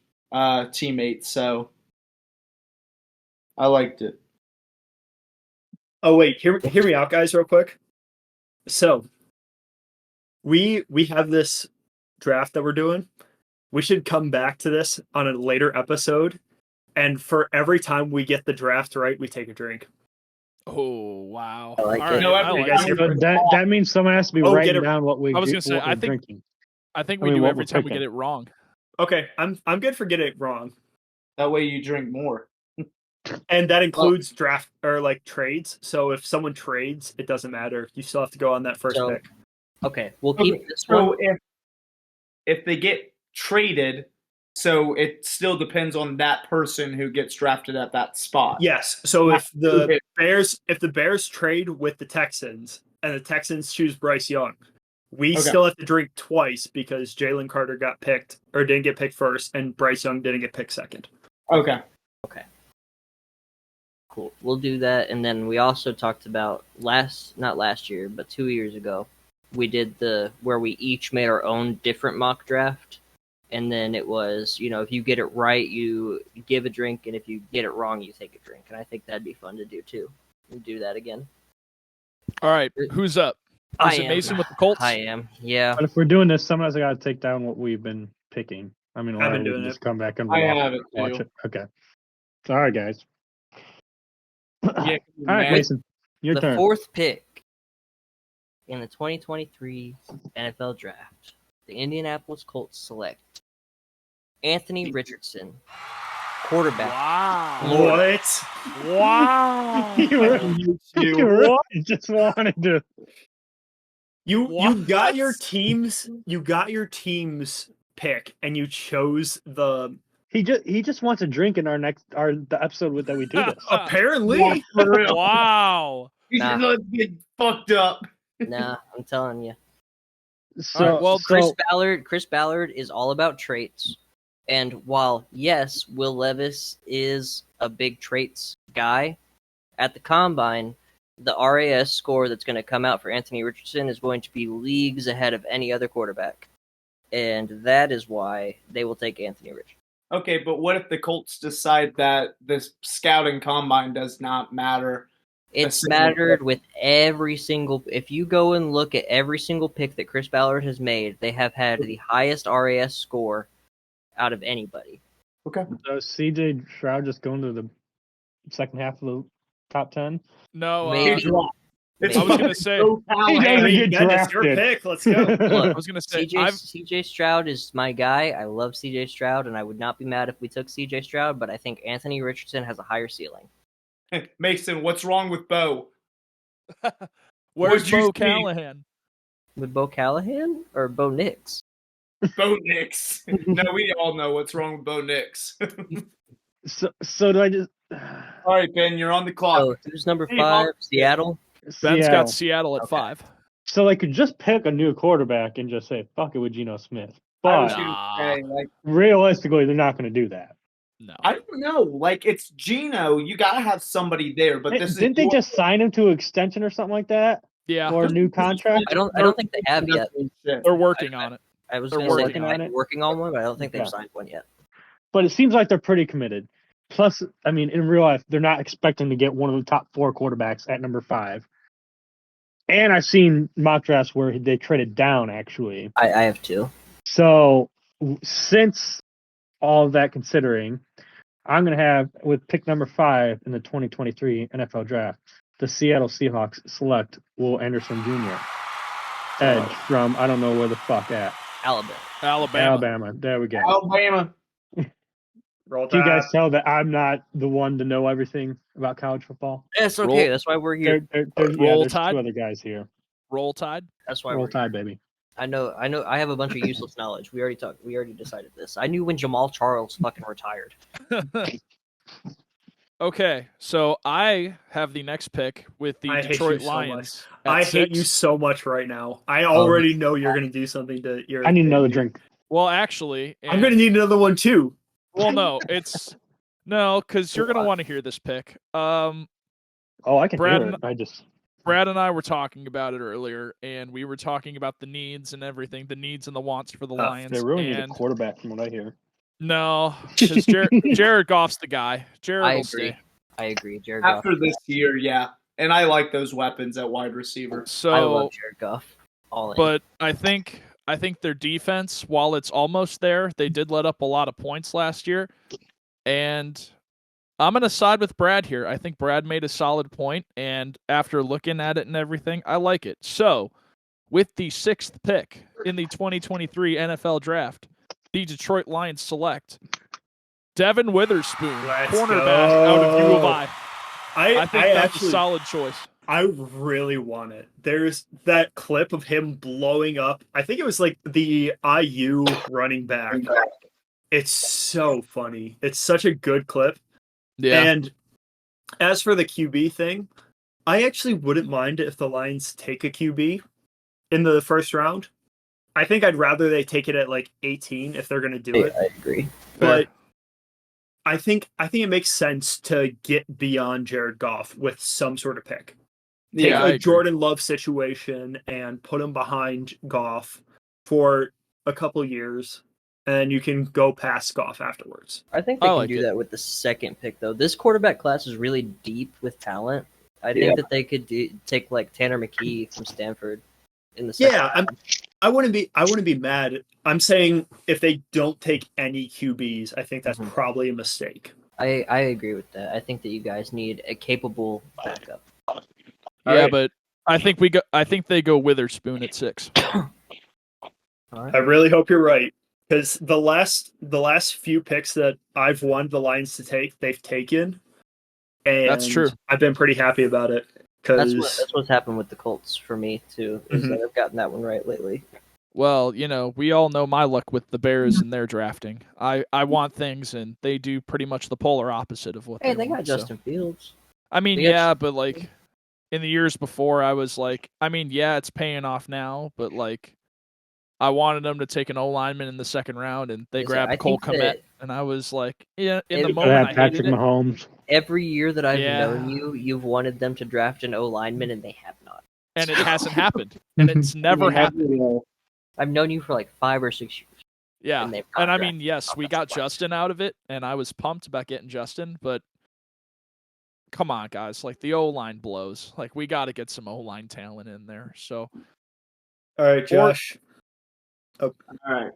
teammates, so I liked it. Oh wait, hear me out, guys, real quick. So we have this draft that we're doing. We should come back to this on a later episode. And for every time we get the draft right, we take a drink. Oh, wow. I like All it. right, No, I like every it. time- But that means someone has to be Oh, get writing it- down what we I was gonna say, what I we're think- drinking. I think I we mean, do what every we're time we picking. get it wrong. Okay, I'm good for getting it wrong. That way you drink more. And that includes draft or like trades. So if someone trades, it doesn't matter. You still have to go on that first So- pick. Okay, we'll keep Okay, this so one. if they get traded, so it still depends on that person who gets drafted at that spot. Yes. So if the Okay. Bears trade with the Texans and the Texans choose Bryce Young, we Okay. still have to drink twice because Jalen Carter got picked or didn't get picked first, and Bryce Young didn't get picked second. Okay. Cool. We'll do that, and then we also talked about not last year, but 2 years ago, we did where we each made our own different mock draft, and then it was, if you get it right, you give a drink, and if you get it wrong, you take a drink, and I think that'd be fun to do too. We'll do that again. All right, who's up? I Is it am. Mason with the Colts? I am. Yeah. But if we're doing this, someone has got to take down what we've been picking. I mean, I've been we doing can it. just come back and I have it watch too. it. Okay. All right, guys. Yeah, All right, man. Mason, your the turn. fourth pick in the 2023 NFL Draft, the Indianapolis Colts select Anthony Richardson, quarterback. Wow. What? Wow. You really just wanted to. You What? got your team's pick, and you chose the He just wants a drink in the episode that we do this. apparently. For real. Wow. You Nah. should let get fucked up. Nah, I'm telling you. So, All right, well, Chris Ballard is all about traits. And while, yes, Will Levis is a big traits guy, at the combine, the RAS score that's going to come out for Anthony Richardson is going to be leagues ahead of any other quarterback. And that is why they will take Anthony Richardson. Okay, but what if the Colts decide that this scouting combine does not matter? It's single mattered with every single. If you go and look at every single pick that Chris Ballard has made, they have had the highest RAS score out of anybody. Okay. so CJ Stroud just going to the second half of the top 10. No, Maybe. It's I was gonna fucking say- so He Callahan. doesn't Hey, get Dennis, your drafted. pick. Let's go. I was gonna say CJ Stroud is my guy. I love CJ Stroud, and I would not be mad if we took CJ Stroud, but I think Anthony Richardson has a higher ceiling. Mason, what's wrong with Bo? where's What'd you Bo see? Callahan? With Bo Callahan or Bo Nix? Bo Nix. No, we all know what's wrong with Bo Nix. So do I just All right, Ben, you're on the clock. Oh, who's number Hey, 5? Bob. Seattle? Ben's Seattle. got Seattle at Okay. 5. So they could just pick a new quarterback and just say fuck it with Geno Smith. I was But gonna say, like, realistically, they're not going to do that. No. I don't know. Like, it's Gino. You gotta have somebody there. But this Didn't they is just sign him to an extension or something like that, Yeah, or a new contract? I don't think they have yet. they're working on it. I was They're going to say working they might on be it. working on one, but I don't think they've Yeah. signed one yet. But it seems like they're pretty committed. Plus, I mean, in real life, they're not expecting to get one of the top 4 quarterbacks at number 5. And I've seen mock drafts where they traded down, actually. I have too. So since all of that considering, I'm going to have, with pick number 5 in the 2023 NFL Draft, the Seattle Seahawks select Will Anderson Jr., edge from I don't know where the fuck at. Alabama. There we go. Alabama. Roll Do you guys Tide. tell that I'm not the one to know everything about college football? It's okay. That's why we're here. There's Tide? 2 other guys here. Roll Tide. That's why Roll we're Tide, here. baby. I know. I have a bunch of useless knowledge. We already decided this. I knew when Jamal Charles fucking retired. Okay, so I have the next pick with the I hate Detroit you so much. Lions. I hate 6. you so much right now. I already know you're going to do something to your. I need another drink. Well, actually, I'm going to need another one too. Well, no, because you're gonna want to hear this pick. Oh, I can Brad hear it. Brad and I were talking about it earlier, and we were talking about the needs and everything, the needs and the wants for the Lions. They really need a quarterback, from what I hear. No, because Jared Goff's the guy. Jared will stay. I agree. Jared Goff. After this year, yeah. And I like those weapons at wide receiver. So I love Jared Goff. All in. But I think their defense, while it's almost there, they did let up a lot of points last year. And I'm going to side with Brad here. I think Brad made a solid point, and after looking at it and everything, I like it. So, with the 6th pick in the 2023 NFL Draft, the Detroit Lions select Devin Witherspoon, cornerback out of U of I. I think that's a solid choice. I really want it. There's that clip of him blowing up. I think it was like the IU running back. It's so funny. It's such a good clip. Yeah. And as for the QB thing, I actually wouldn't mind if the Lions take a QB in the first round. I think I'd rather they take it at like 18 if they're going to do it. I agree. But I think it makes sense to get beyond Jared Goff with some sort of pick. Take a Jordan Love situation and put him behind Goff for a couple years, and you can go past Goff afterwards. I think they can do that with the 2nd pick, though. This quarterback class is really deep with talent. I think that they could take like Tanner McKee from Stanford in the 2nd round. I wouldn't be mad. I'm saying if they don't take any QBs, I think that's probably a mistake. I agree with that. I think that you guys need a capable backup. Yeah, but I think they go Witherspoon at 6. I really hope you're right, because the last few picks that I've wanted the Lions to take, they've taken, and that's true. I've been pretty happy about it. That's what's happened with the Colts for me too. Is that I've gotten that one right lately. Well, we all know my luck with the Bears and their drafting. I want things, and they do pretty much the polar opposite of what they got want, Justin Fields. I mean, but like in the years before, I was like, it's paying off now, but like I wanted them to take an O lineman in the 2nd round, and they grabbed Cole Kmet, and I was like, in the moment, I hated Mahomes. Every year that I've known you, you've wanted them to draft an O lineman, and they have not. And it hasn't happened, and it's never happened. I've known you for like 5 or 6 years. Yeah, and I mean, yes, we got Justin out of it, and I was pumped about getting Justin, but come on, guys, like the O-line blows. Like we got to get some O-line talent in there. So, all right, Josh. All right.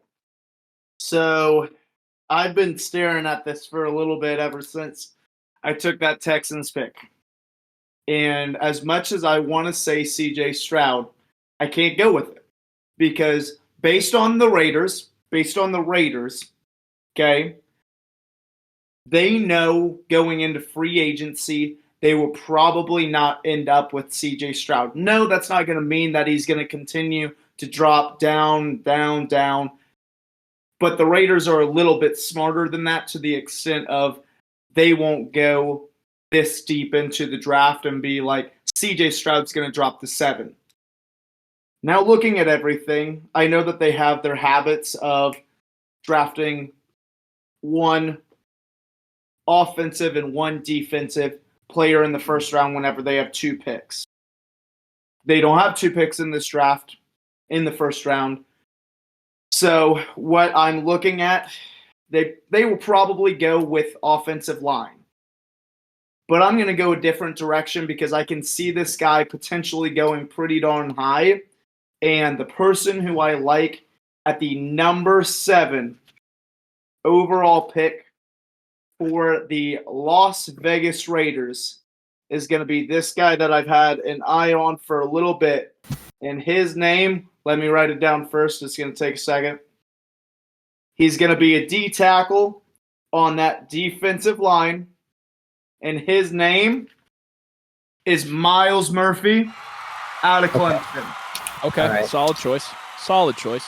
So, I've been staring at this for a little bit ever since I took that Texans pick. And as much as I want to say CJ Stroud, I can't go with it. Because based on the Raiders, okay, they know going into free agency, they will probably not end up with CJ Stroud. No, that's not going to mean that he's going to continue to drop down. But the Raiders are a little bit smarter than that, to the extent of they won't go this deep into the draft and be like, CJ Stroud's going to drop to 7. Now looking at everything, I know that they have their habits of drafting one offensive and one defensive player in the first round whenever they have 2 picks. They don't have 2 picks in this draft in the first round. So what I'm looking at, they will probably go with offensive line. but I'm going to go a different direction because I can see this guy potentially going pretty darn high. And the person who I like at the number 7 overall pick for the Las Vegas Raiders is going to be this guy that I've had an eye on for a little bit. And his name, let me write it down first. It's going to take a second. He's going to be a D tackle on that defensive line. And his name is Miles Murphy out of Clemson. Okay, right. Solid choice. Solid choice.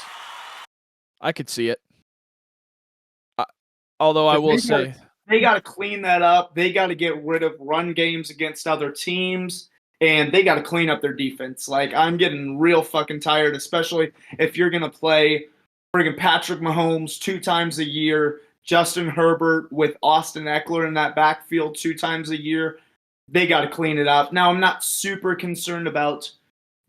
I could see it. Although I will say, they got to clean that up. They got to get rid of run games against other teams, and they got to clean up their defense. Like, I'm getting real fucking tired, especially if you're going to play friggin' Patrick Mahomes 2 times a year, Justin Herbert with Austin Eckler in that backfield 2 times a year. They got to clean it up. Now, I'm not super concerned about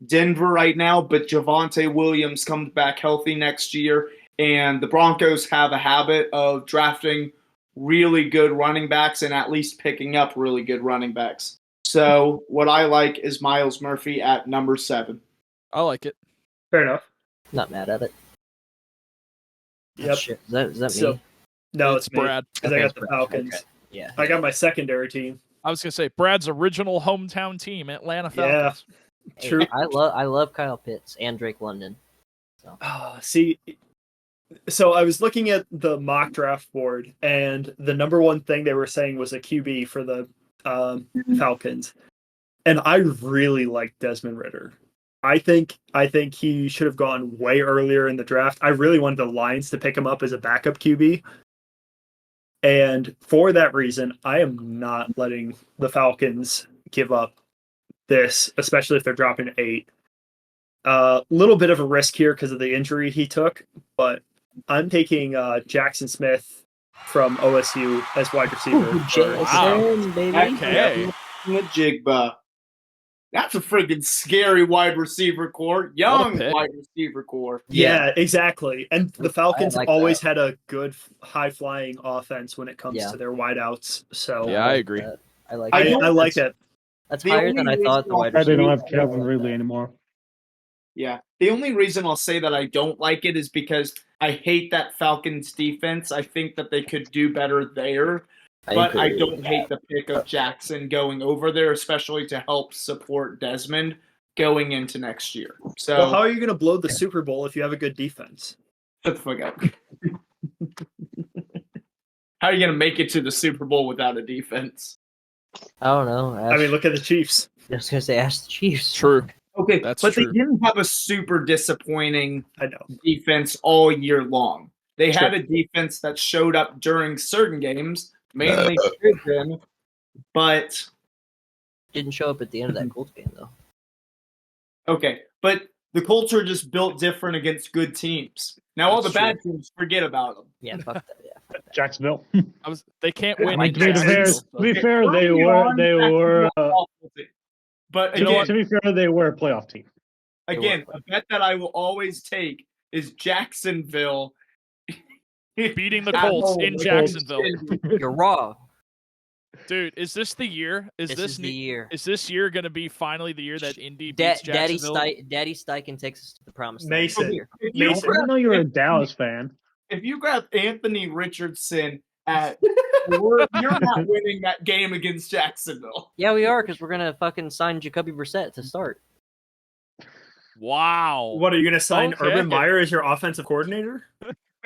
Denver right now, but Javonte Williams comes back healthy next year, and the Broncos have a habit of drafting really good running backs and at least picking up really good running backs. So what I like is Miles Murphy at number 7. I like it. Fair enough. Not mad at it. Yep. Shit. Is that So- me? No, It's it's me, Brad. because Okay, I it's got the Brad. Falcons. Okay. Yeah. I got my secondary team. I was gonna say Brad's original hometown team, Atlanta Yeah. Falcons. Hey, True. I love Kyle Pitts and Drake London. See, so I was looking at the mock draft board, and the number one thing they were saying was a QB for the Falcons, and I really like Desmond Ridder. I think he should have gone way earlier in the draft. I really wanted the Lions to pick him up as a backup QB, and for that reason, I am not letting the Falcons give up this, especially if they're dropping to 8. Little bit of a risk here because of the injury he took, but I'm taking Jackson Smith from OSU as wide receiver. Jason, baby. Okay. The Jigba. That's a freaking scary wide receiver core. Young pick. wide receiver core. Yeah, exactly. And the Falcons like always that. had a good high-flying offense when it comes Yeah. to their wideouts. So Yeah, I agree. I like I that. don't- I like it. That's The higher than I only thought the reason wide Glad they don't receiver. have Calvin Ridley anymore. Yeah. The only reason I'll say that I don't like it is because I hate that Falcons defense. I think that they could do better there. But I don't hate the pick of Jackson going over there, especially to help support Desmond going into next year. So, Well, how are you going to blow the Super Bowl if you have a good defense? shut the fuck up. How are you going to make it to the Super Bowl without a defense? I don't know. I mean, look at the Chiefs. I was gonna say ask the Chiefs. True. Okay, That's but true. they didn't have a super disappointing I know. defense all year long. They True. had a defense that showed up during certain games, mainly Houston, but Didn't show up at the end of that Colts game though. okay, but the Colts are just built different against good teams. Now all the That's bad teams, forget about them. Yeah, fuck that. Yeah. Jacksonville. They can't win. I in To be fair, Jacksonville, to be so- fair, they Early were on, they were awful team. But You know again, what? to be fair, they were a playoff team. again, a bet that I will always take is Jacksonville beating the at Colts home in against Jacksonville. Indy. You're raw. Dude, is this the year? This is the year. Is this year going to be finally the year that Indy Da- beats Daddy Jacksonville? Daddy Steichen takes us to the promised land. Mason. Okay, if I you Mason. didn't know you were a Dallas fan. if you grab Anthony Richardson at 4, you're not winning that game against Jacksonville. Yeah, we are because we're gonna fucking sign Jacoby Brissett to start. Wow. What, are you going to sign Okay. Urban Meyer as your offensive coordinator?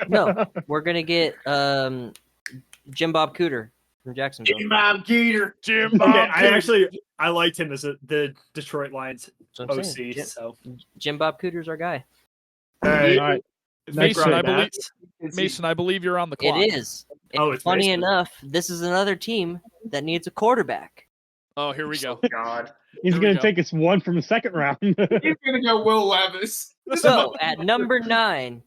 No, we're gonna get Jim Bob Cooter from Jacksonville. Bob Keeter. Jim Okay, Bob I liked him as the Detroit Lions That's what I'm OC. saying. So Jim Bob Cooter's our guy. all right. All right. Mason, I believe. Bats. Mason, I believe you're on the clock. It is. Oh, it's funny Mason. enough. This is another team that needs a quarterback. Oh, here we go. God. He's There we going go. to take us one from the second round. He's gonna go Will Levis. So at number 9,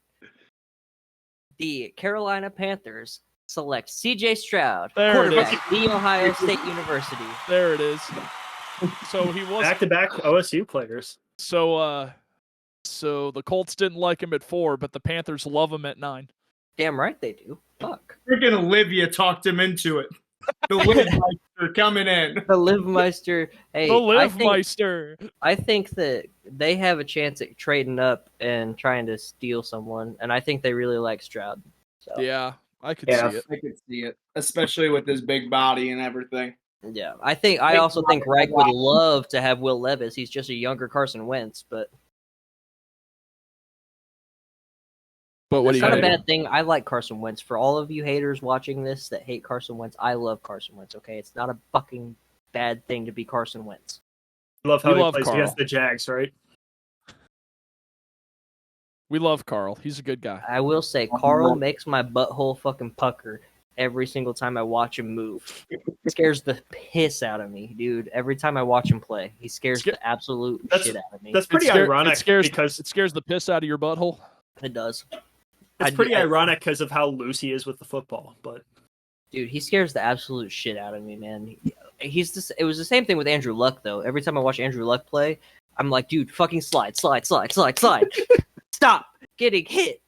the Carolina Panthers select C.J. Stroud, There it quarterback, is. the Ohio State University. There it is. So he was. Back-to-back OSU players. So the Colts didn't like him at 4, but the Panthers love him at 9. Damn right they do. Fuck. Freaking Olivia talked him into it. The Livemeister coming in. The Livemeister. Hey, The Livemeister. I think that they have a chance at trading up and trying to steal someone, and I think they really like Stroud. So. Yeah, I could see it. I could see it, especially with his big body and everything. Yeah, I also think Reich would love to have Will Levis. He's just a younger Carson Wentz, but what it's do you not a do? bad thing. I like Carson Wentz. For all of you haters watching this that hate Carson Wentz, I love Carson Wentz. Okay, it's not a fucking bad thing to be Carson Wentz. I love how We he love plays Carl. against the Jags, right? We love Carl. He's a good guy. I will say, Carl makes my butthole fucking pucker every single time I watch him move. It scares the piss out of me, dude. Every time I watch him play, he scares the absolute shit out of me. That's pretty ironic because it scares the piss out of your butthole. It does. It's pretty ironic because of how loose he is with the football, but dude, he scares the absolute shit out of me, man. It was the same thing with Andrew Luck, though. Every time I watch Andrew Luck play, I'm like, dude, fucking slide. Stop getting hit.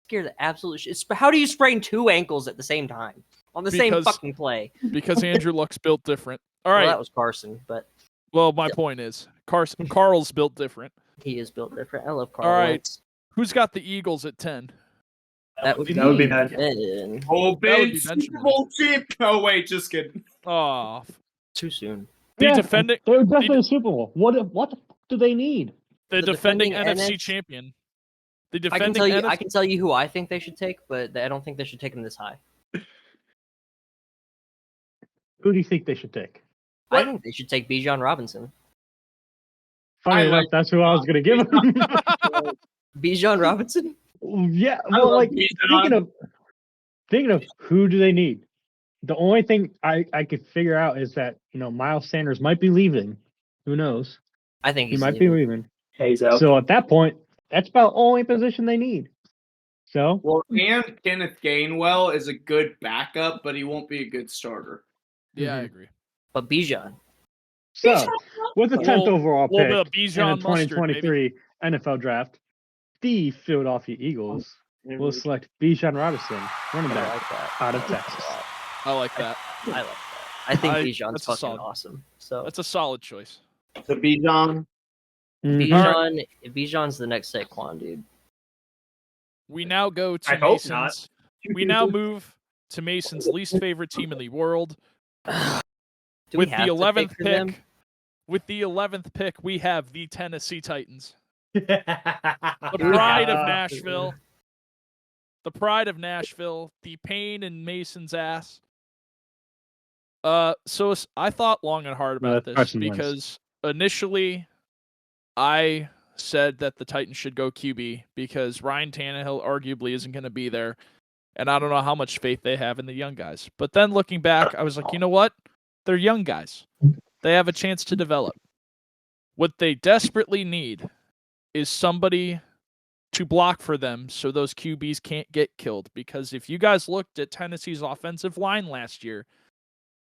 Scare the absolute shit. How do you sprain two ankles at the same time on the same fucking play? Because Andrew Luck's built different. All right. Well, that was Carson, but my point is Carl's built different. He is built different. I love Carl. All right. Who's got the Eagles at 10? That would be Ben. Oh, Ben, Super Bowl champ. Oh, wait, just kidding. Oh, too soon. They're definitely the Super Bowl. What the fuck do they need? The defending NFC champion. The defending I can tell you who I think they should take, but I don't think they should take him this high. Who do you think they should take? I think they should take Bijan Robinson. Funny enough, that's who I was going to give him. Bijan Robinson? Yeah, well, like thinking of who do they need? The only thing I could figure out is that Miles Sanders might be leaving. Who knows? I think he might be leaving. He's out. So at that point, that's about the only position they need. So and Kenneth Gainwell is a good backup, but he won't be a good starter. Yeah, I agree. But Bijan. So with the 10th overall pick in the Bijan 2023 NFL Draft, the Philadelphia Eagles will select Bijan Robinson, running back out of Texas. I like that. I think Bijan's fucking awesome. So that's a solid choice. The Bijan. Bijan's the next Saquon, dude. We now go to I hope not. We now move to Mason's least favorite team in the world. With the 11th pick, we have the Tennessee Titans. The pride of Nashville. The pride of Nashville. The pain in Mason's ass. So I thought long and hard about this because initially I said that the Titans should go QB because Ryan Tannehill arguably isn't going to be there. And I don't know how much faith they have in the young guys. But then looking back, I was like, you know what? They're young guys. They have a chance to develop. What they desperately need is somebody to block for them so those QBs can't get killed. Because if you guys looked at Tennessee's offensive line last year,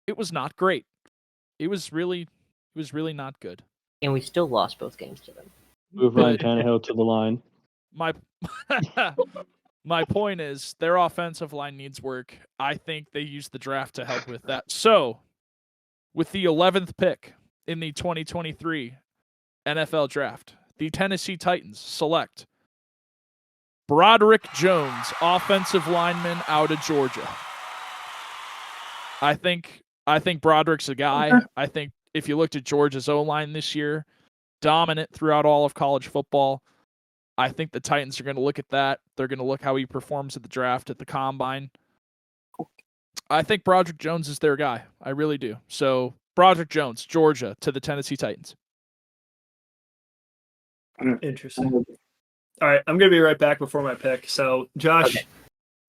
it was not great. It was really not good. And we still lost both games to them. Move Ryan Tannehill to the line. My point is their offensive line needs work. I think they used the draft to help with that. So, with the 11th pick in the 2023 NFL Draft, the Tennessee Titans select Broderick Jones, offensive lineman out of Georgia. I think Broderick's a guy. I think if you looked at Georgia's O-line this year, dominant throughout all of college football. I think the Titans are going to look at that. They're going to look how he performs at the draft, at the combine. I think Broderick Jones is their guy. I really do. So, Broderick Jones, Georgia, to the Tennessee Titans. Interesting. All right, I'm going to be right back before my pick. So, Josh,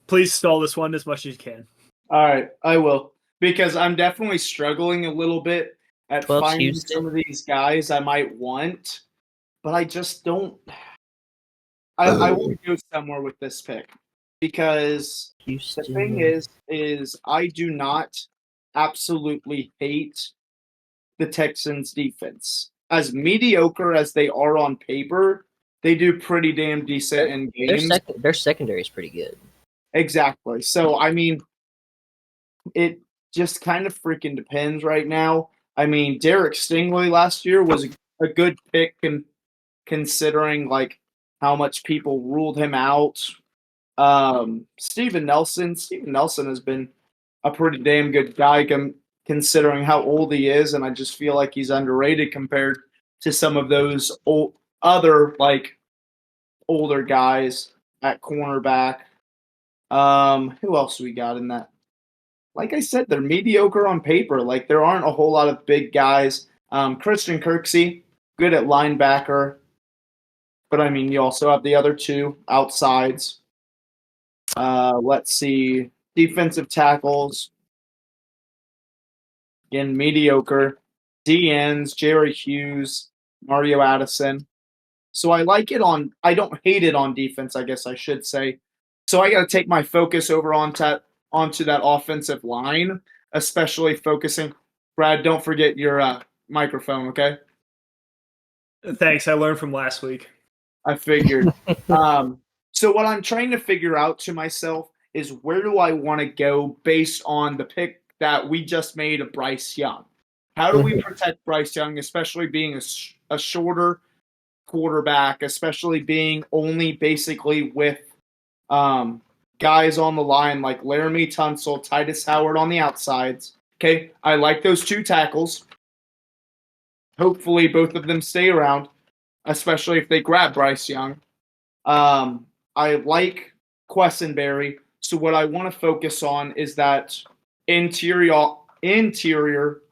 please stall this one as much as you can. All right, I will. Because I'm definitely struggling a little bit at finding some of these guys I might want. But I just don't... I want to go somewhere with this pick because the thing is I do not absolutely hate the Texans defense. As mediocre as they are on paper, they do pretty damn decent in games. Their secondary is pretty good. Exactly. So, I mean, it just kind of freaking depends right now. I mean, Derek Stingley last year was a good pick considering like how much people ruled him out. Steven Nelson has been a pretty damn good guy considering how old he is, and I just feel like he's underrated compared to some of those other like older guys at cornerback. Who else we got in that? Like I said, they're mediocre on paper. Like there aren't a whole lot of big guys. Christian Kirksey, good at linebacker, but I mean you also have the other two outsides. Let's see, defensive tackles. Again, mediocre. DNs, Jerry Hughes, Mario Addison. So I like it I don't hate it on defense, I guess I should say. So I got to take my focus over onto that offensive line, especially focusing. Brad, don't forget your microphone, okay? Thanks. I learned from last week. I figured. So what I'm trying to figure out to myself is where do I want to go based on the pick that we just made of Bryce Young? How do we protect Bryce Young, especially being a shorter quarterback, especially being only basically with guys on the line like Laramie Tunsil, Titus Howard on the outsides. Okay, I like those two tackles. Hopefully both of them stay around, especially if they grab Bryce Young. I like Quessenberry. So what I want to focus on is that interior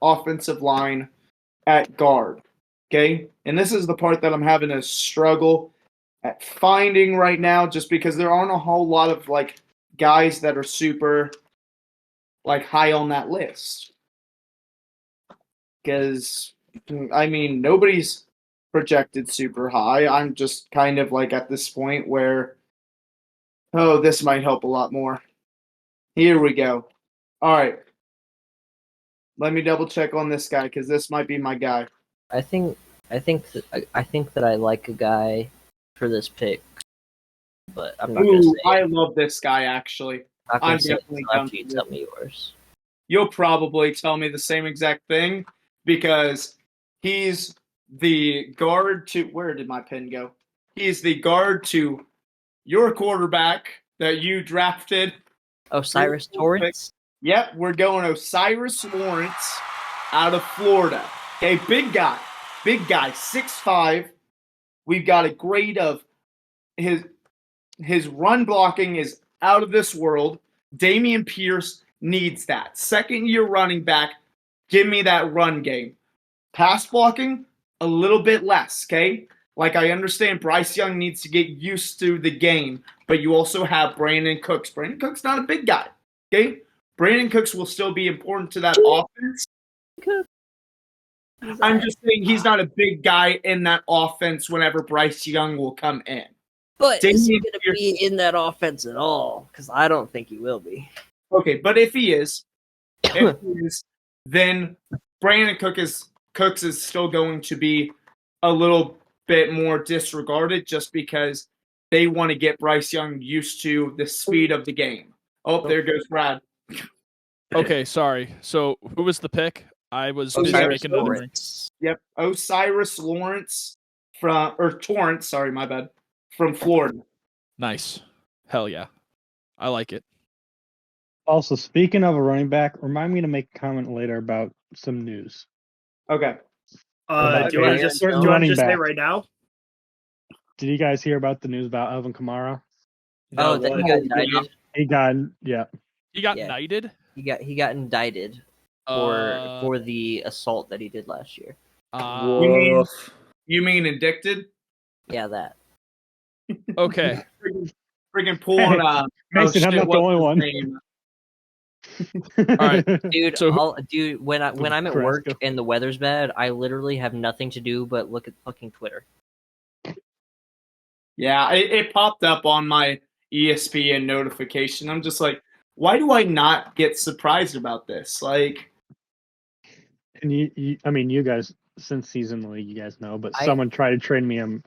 offensive line at guard. Okay? And this is the part that I'm having a struggle at finding right now just because there aren't a whole lot of like guys that are super like high on that list. Because I mean, nobody's projected super high. I'm just kind of like at this point where this might help a lot more. Here we go. All right. Let me double check on this guy because this might be my guy. I think that I like a guy for this pick, but I'm not gonna say. I love this guy actually. I'm definitely down after you tell me yours. You'll probably tell me the same exact thing because he's the guard to where did my pen go? He's the guard to your quarterback that you drafted. Osiris Torrance? Yep, we're going Osiris Lawrence out of Florida. Okay, big guy, 6'5". We've got a grade of his run blocking is out of this world. Damian Pierce needs that. Second-year running back, give me that run game. Pass blocking, a little bit less, okay? Like, I understand Bryce Young needs to get used to the game, but you also have Brandon Cooks. Brandon Cooks not a big guy, okay? Brandon Cooks will still be important to that offense. I'm just saying he's not a big guy in that offense whenever Bryce Young will come in. But is he going to be in that offense at all? Because I don't think he will be. Okay, but if he is, then Brandon Cooks is still going to be a little bit more disregarded just because they want to get Bryce Young used to the speed of the game. Oh, there goes Brad. Okay, sorry. So who was the pick? I was busy making a drink. Yep, Osiris Lawrence Torrance. Sorry, my bad. From Florida. Nice. Hell yeah. I like it. Also, speaking of a running back, remind me to make a comment later about some news. Okay. Do you want to just say it right now? Did you guys hear about the news about Alvin Kamara? Oh, that he got indicted. He got knighted? He got indicted for the assault that he did last year. You mean addicted? Yeah, that. Okay. Freaking pulling Mason, I'm not the only one. All right, dude. When I'm at work and the weather's bad, I literally have nothing to do but look at fucking Twitter. Yeah, it popped up on my ESPN notification. I'm just like, why do I not get surprised about this? Like, and you guys, since season the league, you guys know, but someone tried to trade me him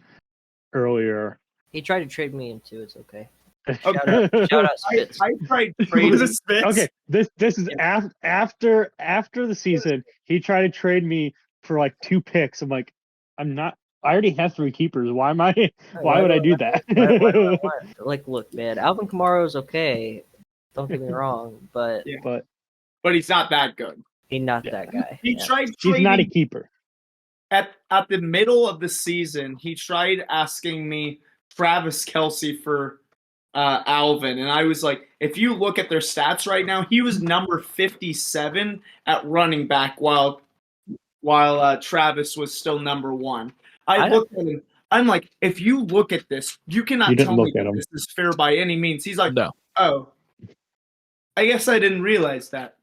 earlier. He tried to trade me in too. It's okay. Shout out Spitz. I tried Was trading. it Spitz? Okay, this is after the season. He tried to trade me for like 2 picks. I'm like, I'm not. I already have 3 keepers. Why am I? Why would I do that? Why? Like, look, man, Alvin Kamara's okay. Don't get me wrong, but Yeah. But He's not that good. he's not that guy. He Yeah. tried he's trading not a keeper. at the middle of the season. He tried asking me Travis Kelce for Alvin, and I was like, if you look at their stats right now, he was number 57 at running back, while Travis was still number 1. I looked at him. I'm like, if you look at this, you cannot tell me that this is fair by any means. He's like, No. Oh, I guess I didn't realize that.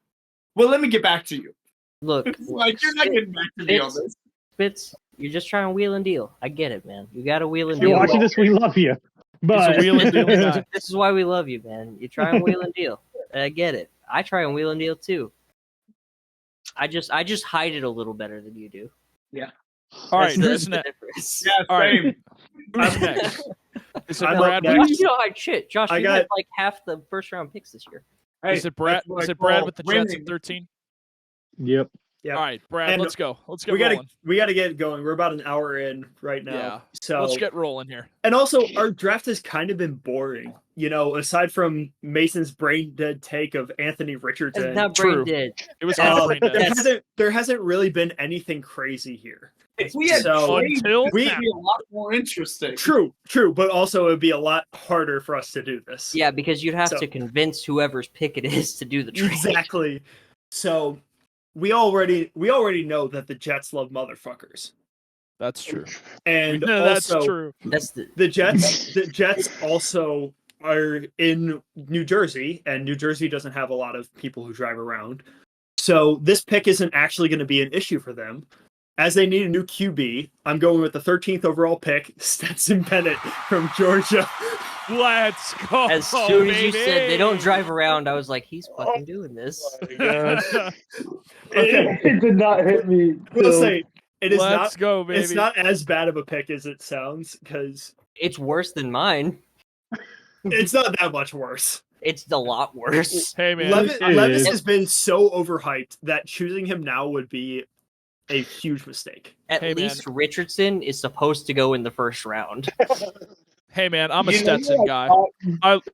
Well, let me get back to you. Look, Like, you're not getting back to me on this. Spitz, you're just trying to wheel and deal. I get it, man. You got to wheel and If deal. you're watching this, we love you. But He's a wheel and deal guy. This is why we love you, man. You try and wheel and deal. I get it. I try and wheel and deal too. I just hide it a little better than you do. All right, That's who's the next? difference. Yeah, All right. same. Who's next? Is it I'm Brad? up You next. don't hide shit, Josh. I You got- had like half the first round picks this year. Hey, Is it Brad? that's what Is I it Brad call with the Jets winning. at 13? yep. Yep. All right, Brad. And Let's go. Let's get we rolling. gotta get going. We're about an hour in right now. Yeah. So Let's get rolling here. and also our draft has kind of been boring. You know, aside from Mason's brain dead take of Anthony Richardson. It's not True. brain dead. It was kind of brain dead. there hasn't really been anything crazy here. If we had So- trades, Until this would now. be a lot more interesting. True, but also it'd be a lot harder for us to do this. Yeah, because you'd have So- to convince whoever's pick it is to do the trade. Exactly. So we already know that the Jets love motherfuckers. That's true. And That's also true. That's the the Jets also are in New Jersey, and New Jersey doesn't have a lot of people who drive around. So this pick isn't actually going to be an issue for them. As they need a new QB, I'm going with the 13th overall pick, Stetson Bennett from Georgia. Let's go. as soon as you baby. said they don't drive around, I was like, he's fucking doing this. Okay. It did not hit me. We'll say it is Let's not. go, baby. It's not as bad of a pick as it sounds because It's worse than mine. it's not that much worse. It's a lot worse. Hey, man. Levis is. has been so overhyped that choosing him now would be a huge mistake. At Hey, man. least Richardson is supposed to go in the first round. Hey, man. I'm a You know Stetson what guy. I thought-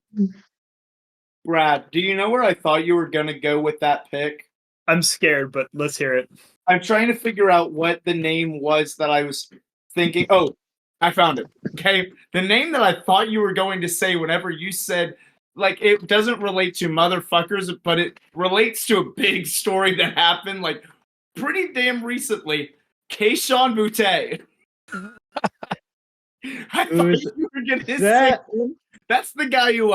Brad, do you know where I thought you were going to go with that pick? I'm scared, but let's hear it. I'm trying to figure out what the name was that I was thinking. Oh, I found it. Okay. The name that I thought you were going to say whenever you said, like, it doesn't relate to motherfuckers, but it relates to a big story that happened, like, pretty damn recently. Keyshawn Butte. I Who thought is you were going to say that? him. That's the guy who,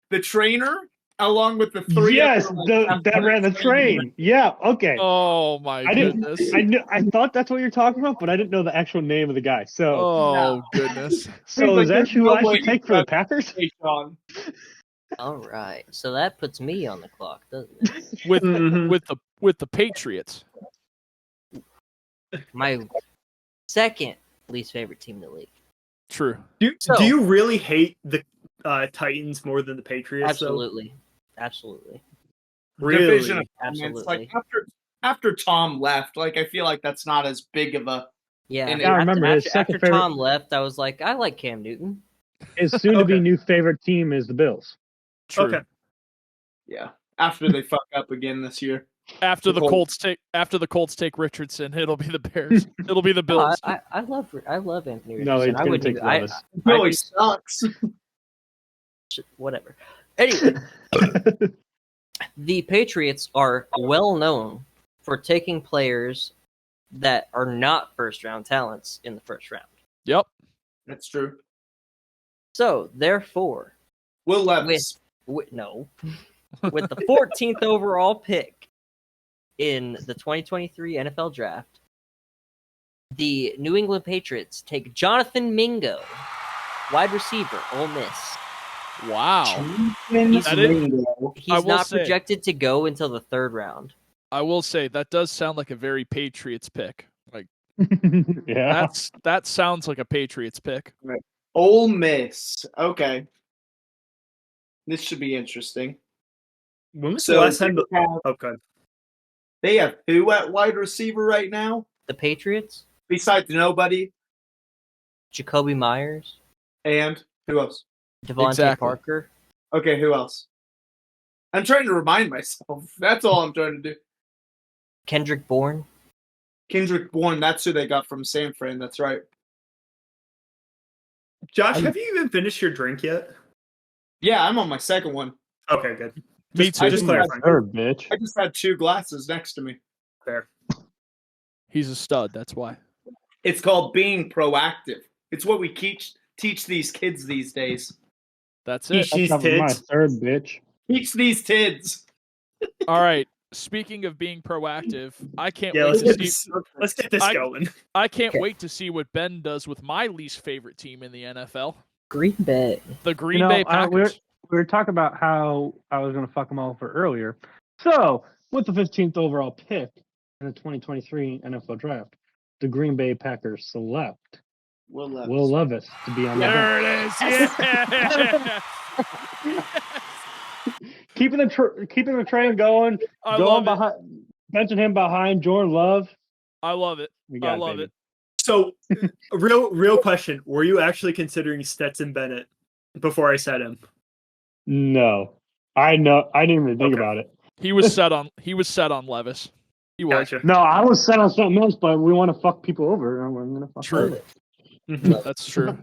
the trainer, along with the 3 Yes, other, like, that ran the train. Yeah, okay. Oh, my I didn't. goodness. I thought that's what you're talking about, but I didn't know the actual name of the guy. So, Oh, goodness. so like, is that there's who no I way should take for the he's Packers? Keyshawn. All right, so that puts me on the clock, doesn't it? With Mhm. with the Patriots. My second least favorite team in the league. True. Do So- you really hate the Titans more than the Patriots? though? Absolutely. Really? Division of Absolutely. Like after Tom left, like I feel like that's not as big of a. Yeah, And I remember his second after favorite- Tom left, I was like, I like Cam Newton. His soon-to-be Okay. new favorite team is the Bills. True. Okay. Yeah, after they fuck up again this year. After the Colts. Colts take Richardson, it'll be the Bears. It'll be the Bills. I love Anthony Richardson. No, he's I gonna wouldn't take even- I- Levis. Really just- sucks. whatever. Anyway, the Patriots are well known for taking players that are not first round talents in the first round. Yep. That's true. So, therefore, Will Levis. with the 14th overall pick in the 2023 NFL Draft, the New England Patriots take Jonathan Mingo, wide receiver, Ole Miss. Wow. He's, That is- he's I will not say- projected to go until the third round. I will say that does sound like a very Patriots pick. Like Yeah. that sounds like a Patriots pick. Ole Miss. Okay. This should be interesting. When was the last time? Okay. They have who at wide receiver right now? The Patriots? Besides nobody. Jacoby Myers? And who else? Devontae Parker? Okay, who else? I'm trying to remind myself. That's all I'm trying to do. Kendrick Bourne? Kendrick Bourne, that's who they got from San Fran. That's right. Josh, have you even finished your drink yet? Yeah, I'm on my second one. Okay, good. Me too. I just Third, bitch. I just had 2 glasses next to me. Fair. He's a stud. That's why. It's called being proactive. It's what we teach these kids these days. That's it. These That's my kids. third, bitch. Teach these kids. All right. Speaking of being proactive, I can't Yeah, wait let's to see. get this going. I can't Okay. wait to see what Ben does with my least favorite team in the NFL, Green Bay. the Green Bay Packers. We were talking about how I was going to fuck them all for earlier. So, with the 15th overall pick in the 2023 NFL Draft, the Green Bay Packers select Will Levis to be on the There bench. it is. Yeah. Keeping the train going, I going love it. behind, benching him behind Jordan Love. I love it. We got I love baby. it. So, real question: were you actually considering Stetson Bennett before I said him? No, I know. I didn't even think Okay. about it. He was set on Levis. He was. Gotcha. No, I was set on something else, but we want to fuck people over. And we're gonna fuck True. over. That's true.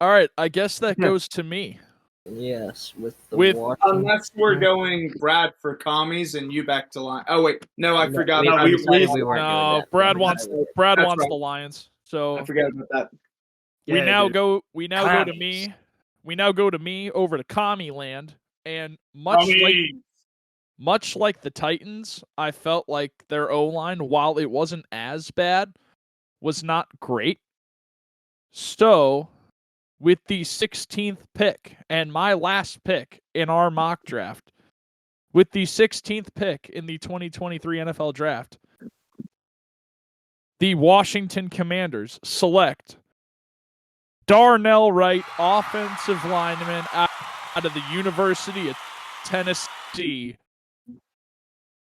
All right, I guess that goes to me. Yes, with Unless we're going Brad for commies and you back to line. Oh wait, no, I forgot. We we decided weren't doing No, that. Brad wants That's the right. Lions. So I forgot about that. we Yeah, now dude. go to Commies. me. We now go to me over to Commie Land, and much like the Titans, I felt like their O-line, while it wasn't as bad, was not great. So, with the 16th pick and my last pick in our mock draft, with the 16th pick in the 2023 NFL Draft, the Washington Commanders select Darnell Wright, offensive lineman out of the University of Tennessee.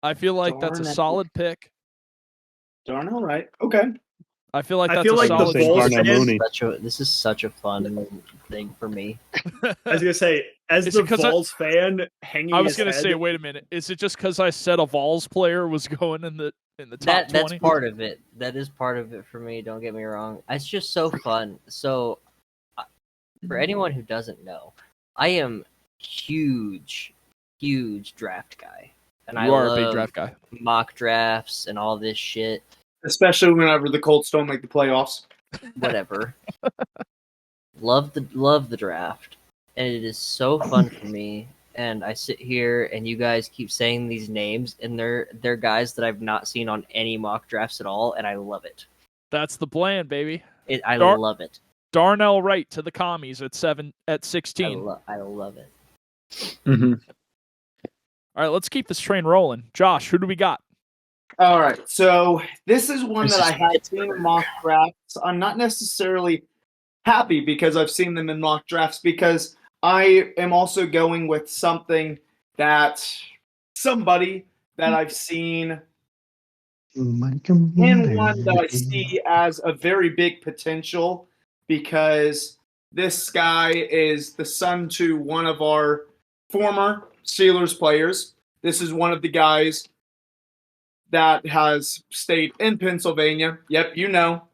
I feel like that's a Darnell. solid pick. Darnell, right? Okay. I feel like I that's feel a like the solid Bulls pick. fan- This is such a fun thing for me. I was gonna say, as Is the it 'cause Vols fan hanging. I was his gonna head, say, wait a minute. Is it just because I said a Vols player was going in the top 20? That's part of it. That is part of it for me. Don't get me wrong. It's just so fun. So, for anyone who doesn't know, I am huge draft guy, and I are love a big draft guy. mock drafts and all this shit. Especially whenever the Colts don't make the playoffs. Whatever. love the draft, and it is so fun for me. And I sit here, and you guys keep saying these names, and they're guys that I've not seen on any mock drafts at all, and I love it. That's the plan, baby. I love it. Darnell Wright to the commies at 16. I love it. Mhm. All right, let's keep this train rolling. Josh, who do we got? All right, so this is one This that is I had seen in mock drafts. I'm not necessarily happy because I've seen them in mock drafts, because I am also going with somebody that I've seen in one that I see as a very big potential, because this guy is the son to one of our former Steelers players. This is one of the guys that has stayed in Pennsylvania. Yep, you know.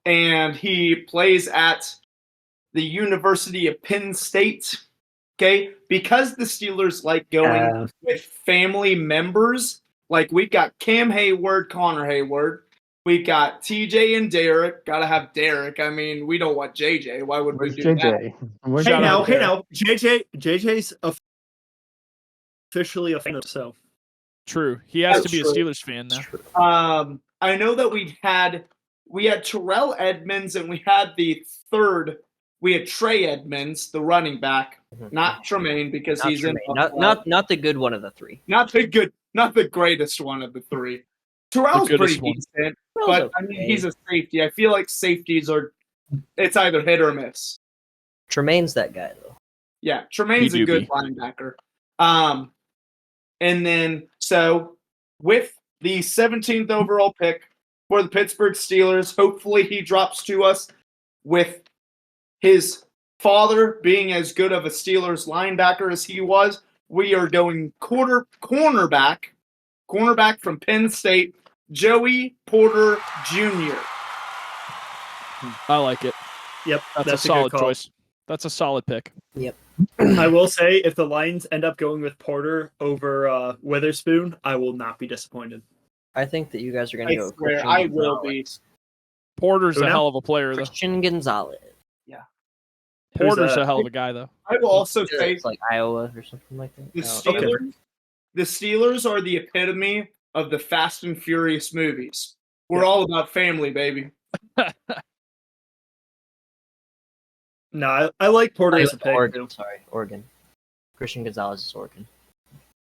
And he plays at the University of Penn State. Okay? Because the Steelers like going with family members, like we've got Cam Hayward, Connor Hayward. We've got TJ and Derek. Gotta have Derek. I mean, we don't want JJ. Why would we do that? Hey now, JJ's officially a fan, so True. He has That's to be true. a Steelers fan now. I know that we had Terrell Edmonds, and we had Trey Edmonds, the running back, not Tremaine, because Not he's Tremaine. in Not the good one of the three. not the greatest one of the three. Terrell's The pretty goodest one. decent, but I mean he's a safety. I feel like safeties it's either hit or miss. Tremaine's that guy though. Yeah, Tremaine's a good linebacker. And then, so with the 17th overall pick for the Pittsburgh Steelers, hopefully he drops to us with his father being as good of a Steelers linebacker as he was. We are going cornerback from Penn State, Joey Porter Jr. I like it. Yep, that's a solid choice. That's a solid pick. Yep. I will say, if the Lions end up going with Porter over Witherspoon, I will not be disappointed. I think that you guys are going to go. Christian I will be. Porter's a hell of a player, though. Christian Gonzalez. Yeah. Porter's a hell of a guy, though. I will also say, it's like Iowa or something like that. The Steelers are the epitome of the Fast and Furious movies. We're all about family, baby. No, I like Porter as a pick. Oregon. Christian Gonzalez is Oregon.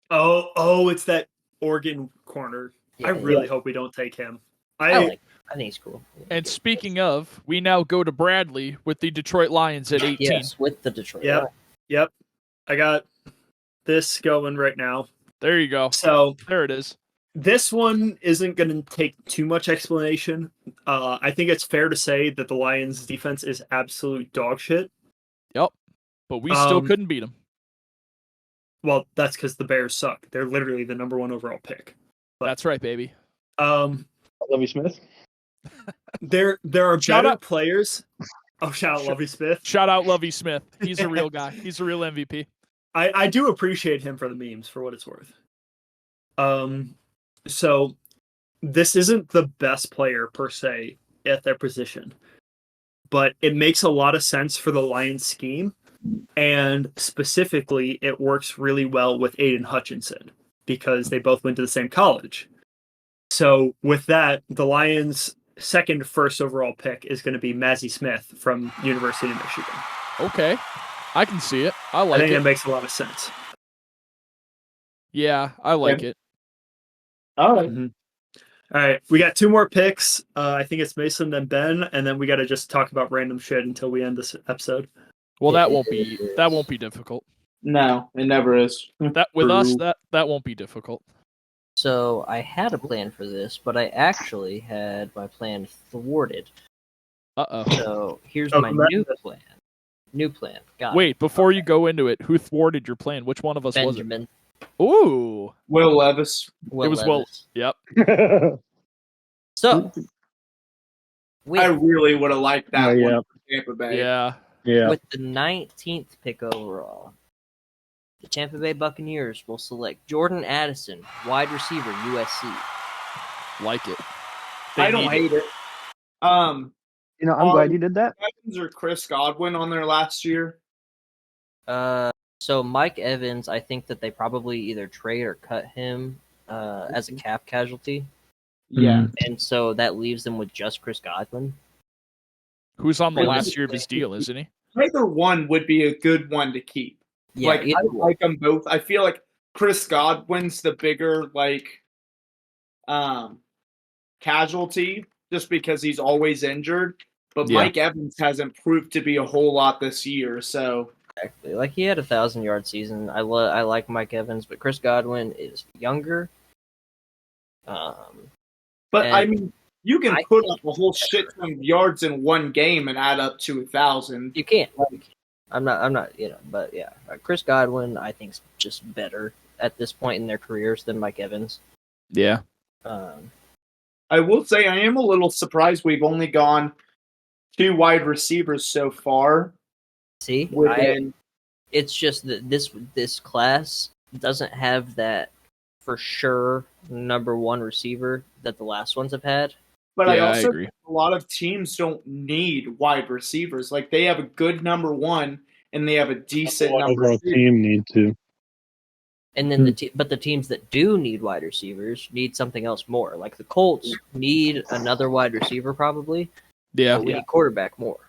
Oh, it's that Oregon corner. Yeah, I really hope we don't take him. I think he's cool. And speaking of, we now go to Bradley with the Detroit Lions at 18. Yes, with the Detroit Lions. Yep. I got this going right now. There you go. So there it is. This one isn't going to take too much explanation. I think it's fair to say that the Lions' defense is absolute dog shit. Yep. But we still couldn't beat them. Well, that's because the Bears suck. They're literally the number 1 overall pick. But, that's right, baby. Lovie Smith. There are better players. Oh, shout out Lovie Smith. Shout out Lovie Smith. He's a real guy. He's a real MVP. I do appreciate him for the memes, for what it's worth. So this isn't the best player per se at their position, but it makes a lot of sense for the Lions scheme, and specifically it works really well with Aiden Hutchinson because they both went to the same college. So with that, the Lions' second first overall pick is going to be Mazi Smith from University of Michigan. Okay. I can see it. I think it makes a lot of sense. Yeah, I like it. All right. Mm-hmm. All right. We got 2 more picks. I think it's Mason then Ben, and then we got to just talk about random shit until we end this episode. Well, that won't be difficult. No, it never is. That with us, that won't be difficult. So I had a plan for this, but I actually had my plan thwarted. Uh-oh. So here's my new plan. New plan. Wait, before you go into it, who thwarted your plan? Which one of us Benjamin. was it? Ooh. Will Levis. Will. Yep. So. I really would have liked that one for Tampa Bay. Yeah. With the 19th pick overall, the Tampa Bay Buccaneers will select Jordan Addison, wide receiver, USC. Like it. I don't hate it. I'm glad you did that. Evans or Chris Godwin on there last year? So Mike Evans, I think that they probably either trade or cut him as a cap casualty. Yeah. And so that leaves them with just Chris Godwin. Who's on the last year of his deal, isn't he? Either one would be a good one to keep. Yeah, I like them both. I feel like Chris Godwin's the bigger casualty just because he's always injured. But Mike Evans hasn't proved to be a whole lot this year. So exactly, like he had a 1,000-yard season. I like Mike Evans, but Chris Godwin is younger. But I mean, you can put up a whole shit ton of yards in one game and add up to 1,000. You can't. I'm not. But yeah, Chris Godwin, I think, is just better at this point in their careers than Mike Evans. Yeah. I will say I am a little surprised we've only gone 2 wide receivers so far. See, it's just that this class doesn't have that for sure number 1 receiver that the last ones have had. But I also agree. A lot of teams don't need wide receivers. Like they have a good number 1 and they have a decent number 2. Team need to. And then the teams that do need wide receivers need something else more. Like the Colts need another wide receiver probably. Yeah. But we need quarterback more.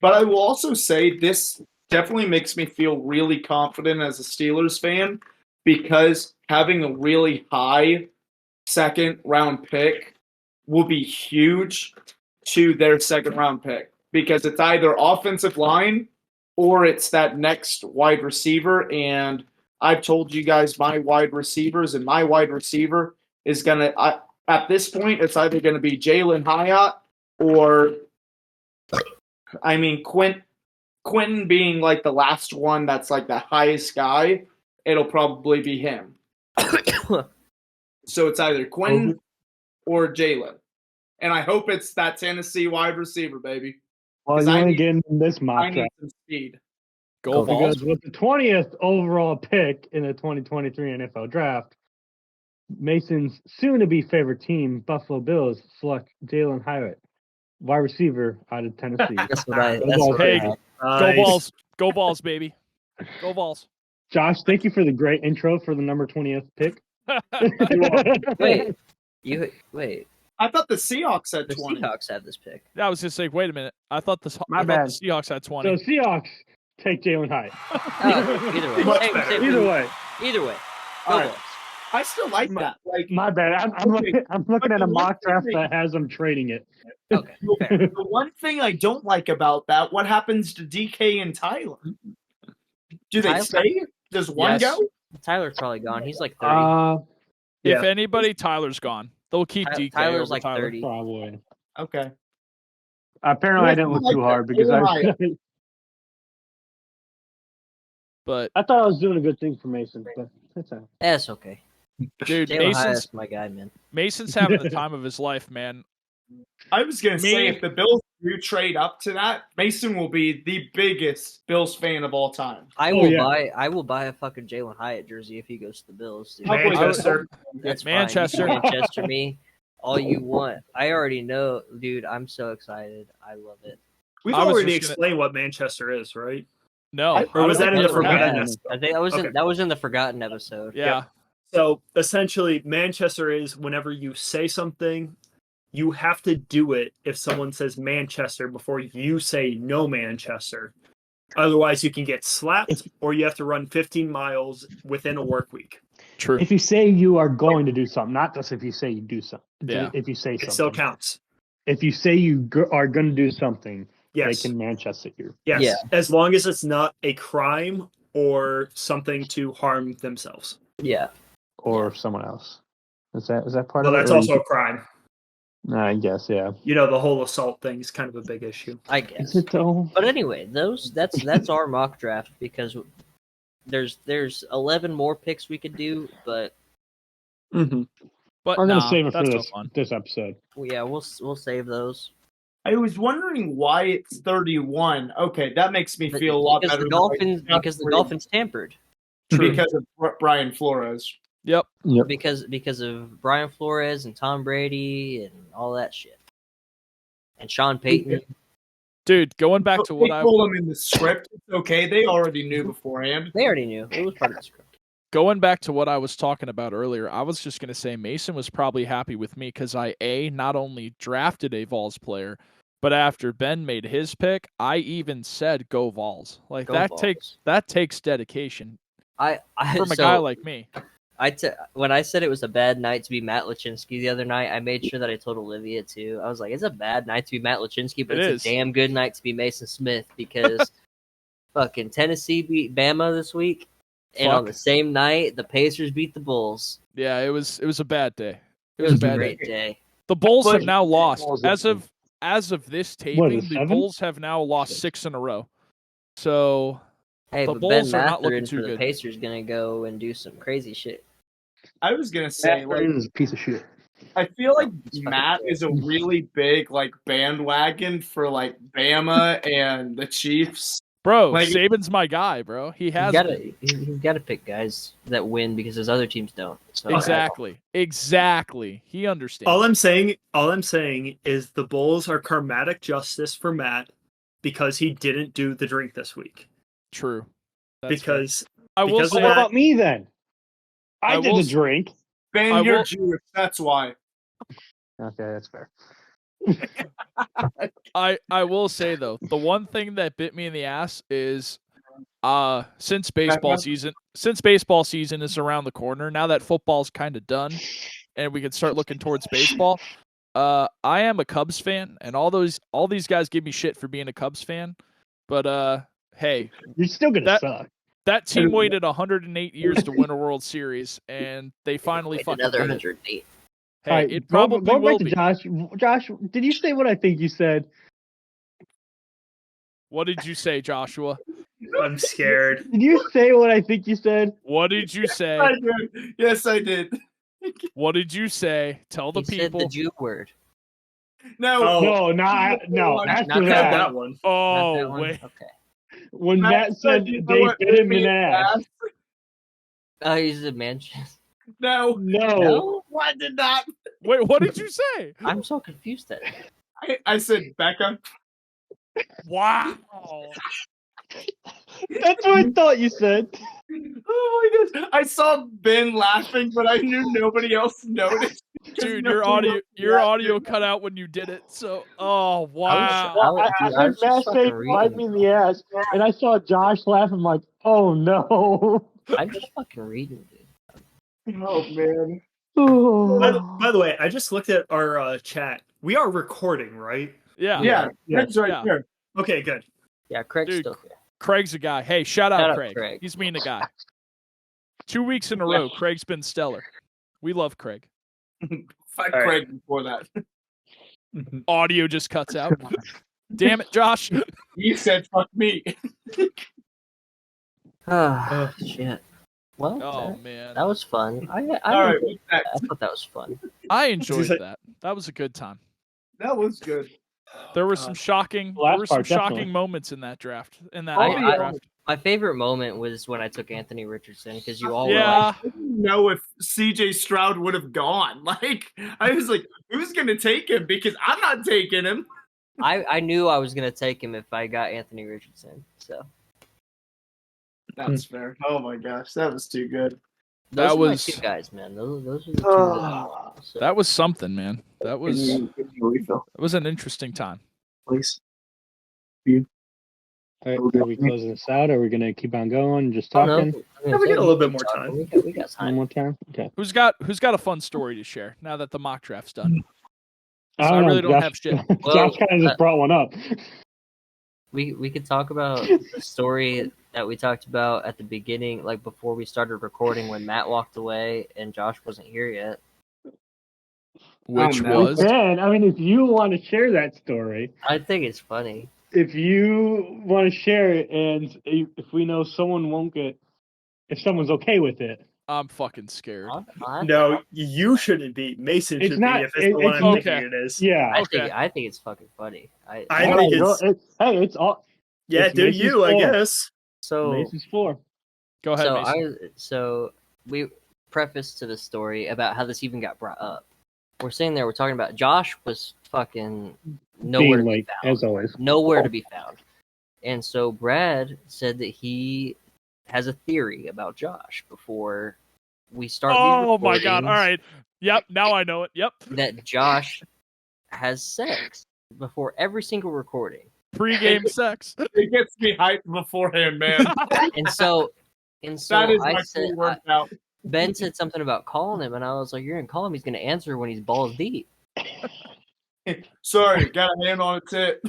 But I will also say this definitely makes me feel really confident as a Steelers fan because having a really high second-round pick will be huge to their second-round pick because it's either offensive line or it's that next wide receiver. And I've told you guys my wide receivers, and my wide receiver is going to, at this point, it's either going to be Jalen Hyatt or, Quentin being like the last one that's like the highest guy, it'll probably be him. So it's either Quentin or Jalen. And I hope it's that Tennessee wide receiver, baby. Well, you want to get in this I mock need draft. some speed. Go Vols. Because with the 20th overall pick in the 2023 NFL draft, Mason's soon-to-be favorite team, Buffalo Bills, select Jalen Hyatt, wide receiver out of Tennessee. That's what I. Hey, Nice. Go Vols. Go Vols, baby. Go Vols. Josh, thank you for the great intro for the number 20th pick. Wait. I thought the Seahawks had The 20. Seahawks have this pick. I was just like, wait a minute. I thought the bad. Seahawks had 20. So Seahawks take Jalen Hyatt. Either way. Much Hey, better. say- Either way, Either way. Go All right. Vols. I still like that. Like my bad. I'm looking at a Okay, mock draft one that has them trading it. Okay, fair. the one thing I don't like about that, what happens to DK and Tyler? Do they Tyler? stay? Does one Yes. go? Tyler's probably gone. He's like 30. If Yeah. anybody, Tyler's gone. They'll keep DK Tyler's over like Tyler. 30. Probably. Okay. Apparently, I didn't look too hard because But I thought I was doing a good thing for Mason, but that's all right. That's okay. dude, Jalen Hyatt's my guy, man. Mason's having the time of his life, man. I was gonna say Me- if the Bills do trade up to that, Mason will be the biggest Bills fan of all time. I Oh, will yeah. buy a fucking Jalen Hyatt jersey if he goes to the Bills. Dude. Manchester. That's Manchester. fine. You can Manchester me all you want. I already know, dude. I'm so excited. I love it. We've I was already just explained what Manchester is, right? No. Or was I that don't in the think we have. Forgotten Yeah. episode? I think Okay. that was in the Forgotten episode. Yeah. So essentially, Manchester is whenever you say something, you have to do it if someone says Manchester before you say no Manchester. Otherwise, you can get slapped or you have to run 15 miles within a work week. True. If you say you are going to do something, not just if you say you do something. Yeah. If you say It something. still counts. If you say you are going to do something, Yes. they can Manchester you. Yes. Yeah. As long as it's not a crime or something to harm themselves. Yeah. Or someone else. Is that part Well, of it? that's or also you- a crime. I guess, yeah. You know, the whole assault thing is kind of a big issue. I Is guess. it though? But anyway, that's our mock draft because there's 11 more picks we could do, but Mm-hmm. But We're gonna nah, save it for that's no this fun. this episode. yeah, we'll save those. I was wondering why it's 31. Okay, that makes me feel a lot because better. the Dolphins tampered. Because of Brian Flores. Yep. Because of Brian Flores and Tom Brady and all that shit. And Sean Payton. Dude, going back to what they I told them in the script. It's okay, they already knew beforehand. They already knew. It was part of the script. going back to what I was talking about earlier, I was just gonna say Mason was probably happy with me because I not only drafted a Vols player, but after Ben made his pick, I even said go Vols. Like Go that Vols. takes dedication I from a so guy like me. when I said it was a bad night to be Matt Lachinsky the other night, I made sure that I told Olivia too. I was like, it's a bad night to be Matt Lachinsky, but It it's is. a damn good night to be Mason Smith because fucking Tennessee beat Bama this week, and on Fuck. the same night, the Pacers beat the Bulls. Yeah, it was a bad day. It was a bad great day. day. The Bulls But- have now lost Bulls as of this What, taping. is it The 7? Bulls have now lost 6 in a row. So Hey, The but Bulls Ben are not looking Mathurin too for the good. Pacers gonna go and do some crazy shit. I was gonna say, like, is a piece of shit. I feel like It's fucking Matt good. is a really big like bandwagon for like Bama and the Chiefs. bro, Like- Saban's my guy, bro. He has been. He's gotta pick guys that win because his other teams don't. So Exactly. He understands. All I'm saying is the Bulls are karmatic justice for Matt because he didn't do the drink this week. True. That's fair. Because I will because So of say what about me then? I I did will the s- drink. Ben, I you're will- Jewish. That's why. Okay, that's fair. I will say though, the one thing that bit me in the ass is since baseball season is around the corner, now that football's kind of done and we can start looking towards baseball, I am a Cubs fan and all these guys give me shit for being a Cubs fan, but hey, You're still gonna suck. that team waited 108 years to win a World Series, and they finally Wait, fucking another did it. 108. Hey, All right, it probably going will back to be. Josh. Josh, did you say what I think you said? What did you say, Joshua? I'm scared. Did you say what I think you said? What did you say? I did. Yes, I did. What did you say? Tell the He said people. the Jew word. No. Oh, No, after not that, that one. Not that Oh, one? wait. Okay. when Matt said you know they what bit made him me in ass. laugh? Oh, he's a Manchester. No. No. Why did not? Wait, what did you say? I'm so confused at it. I said Becca. Wow. That's what I thought you said. Oh my gosh. I saw Ben laughing, but I knew nobody else noticed. Dude, your audio cut out when you did it. So, oh wow. Well, I dude, I heard was Matt just say fucking bite reading. me in the ass, and I saw Josh laugh. I'm like, oh no. I'm just fucking reading, dude. Oh man. By the way, I just looked at our chat. We are recording, right? Yeah. Yeah, Craig's right Yeah. there. Okay, good. Yeah, Craig's Dude. still here. Craig's a guy. Hey, shout Shout out out Craig. Craig. He's being a guy. 2 weeks in a row, Craig's been stellar. We love Craig. Fuck All right. Craig before that. Audio just cuts out. Damn it, Josh. You said fuck me. Ah, shit. Well, Oh man. that was fun. I All right, I thought that was fun. I enjoyed that. That was a good time. that was good. There was some shocking Definitely. moments in that draft. In that I'll mock be draft. My favorite moment was when I took Anthony Richardson because you all were Yeah. like, I didn't know if CJ Stroud would have gone. Like, I was like, who's going to take him? Because I'm not taking him. I knew I was gonna take him if I got Anthony Richardson. So That's fair. Oh my gosh, that was too good. those That are my was- two guys, man. Those are the two. That I want, so. That was something, man. That was refill, it was an interesting time. please. All right, are we closing this out? Are we gonna keep on going? Just Oh, no, talking? Yeah, we got a little bit more time. We got One time. more time? Okay. Who's got a fun story to share now that the mock draft's done? I I don't really know, don't Josh, have shit. Well, Josh kind of just brought one up. We could talk about the story that we talked about at the beginning, like before we started recording, when Matt walked away and Josh wasn't here yet. Which no. was And I mean, if you want to share that story, I think it's funny. if you want to share it, and if we know someone won't get, if someone's okay with it, I'm fucking scared. No, you shouldn't be. Mason It's should not- be if it's the one I'm okay. thinking it is. yeah. I think it's fucking funny. I All think right, it's hey, it's all. yeah, it's do Mason's you? I floor. guess. So Mason's floor. Go ahead, Mason. so we prefaced to the story about how this even got brought up. We're sitting there, we're talking about Josh was fucking nowhere to Being be late, found. as always. Nowhere to be found. And so Brad said that he has a theory about Josh before we start these Oh my god. recordings, All right. Yep, now I know it. Yep. that Josh has sex before every single recording. Pre-game sex. It gets me hyped beforehand, man. And so That is I my said, cool workout. Ben said something about calling him, and I was like, "You're gonna call him? He's gonna answer when he's balls deep." Sorry, got a hand on a tit.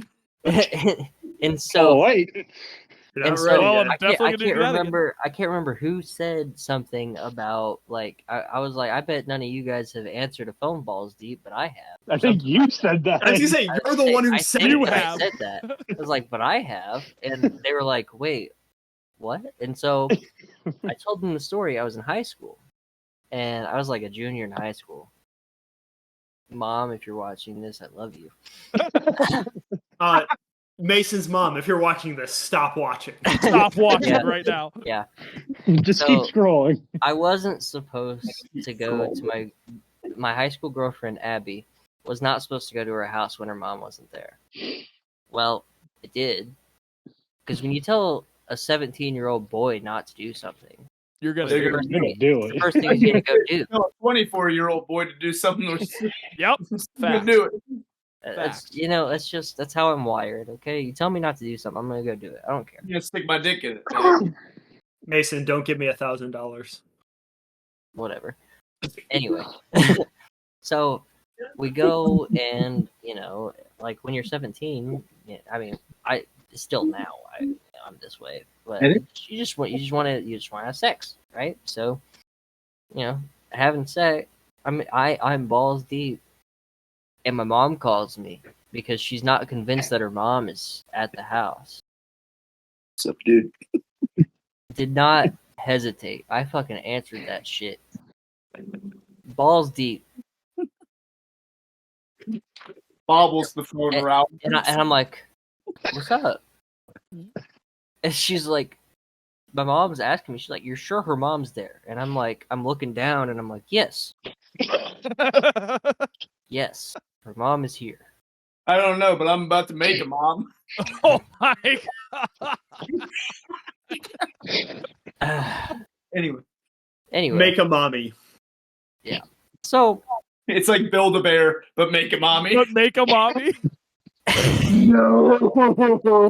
And so, Oh wait, You're not and so ready Well, yet. I'm I definitely can't gonna do that again. remember. I can't remember who said something about like. I was like, I bet none of you guys have answered a phone balls deep, but I have. I think you said that. I was gonna say you're the one who I said think You it. I have. said that. I was like, but I have, and they were like, wait, what? And so I told them the story. I was in high school, and I was like a junior in high school. Mom, if you're watching this, I love you. Mason's mom, if you're watching this, stop watching. Stop watching Yeah. right now. Just So- keep scrolling. I wasn't supposed to go to my high school girlfriend Abby was not supposed to go to her house when her mom wasn't there. Well, it did, because when you tell a 17-year-old boy not to do something, You're gonna They're do gonna it. I'm gonna do the it. first thing he's gonna go do. Tell a 24-year-old boy to do something. Yep. Gonna do it. That's that's how I'm wired. Okay, you tell me not to do something, I'm gonna go do it. I don't care. I'm gonna stick my dick in it. Man. Mason, don't give me $1,000. Whatever. Anyway, so we go, and like when you're 17, I mean, I still now I'm this way, but you just want to have sex, right? So, having sex. I'm balls deep, and my mom calls me because she's not convinced that her mom is at the house. What's up, dude? Did not hesitate. I fucking answered that shit. Balls deep. Bobbles the phone around. And I'm like, what's up? And she's like, my mom's asking me, she's like, you're sure her mom's there? And I'm like, I'm looking down and I'm like, yes. Yes, her mom is here. I don't know, but I'm about to make a mom. Oh my God. Anyway. Make a mommy. Yeah. So it's like Build-A-Bear, but make a mommy. But make a mommy. No.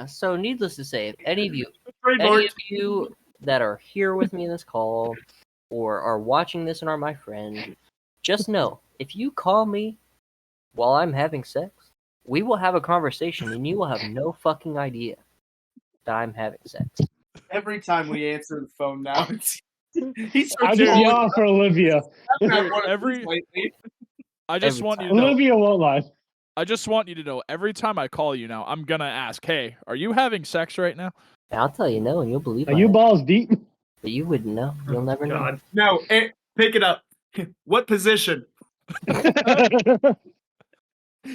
So needless to say, if any of you that are here with me in this call or are watching this and are my friend, just know, if you call me while I'm having sex, we will have a conversation and you will have no fucking idea that I'm having sex. Every time we answer the phone now, I just yell for Olivia. I just want you to know. Olivia won't lie. I just want you to know, every time I call you now, I'm gonna ask, hey, are you having sex right now? And I'll tell you no, and you'll believe it. Are you balls deep? But you wouldn't know. You'll never know. No, pick it up. What position?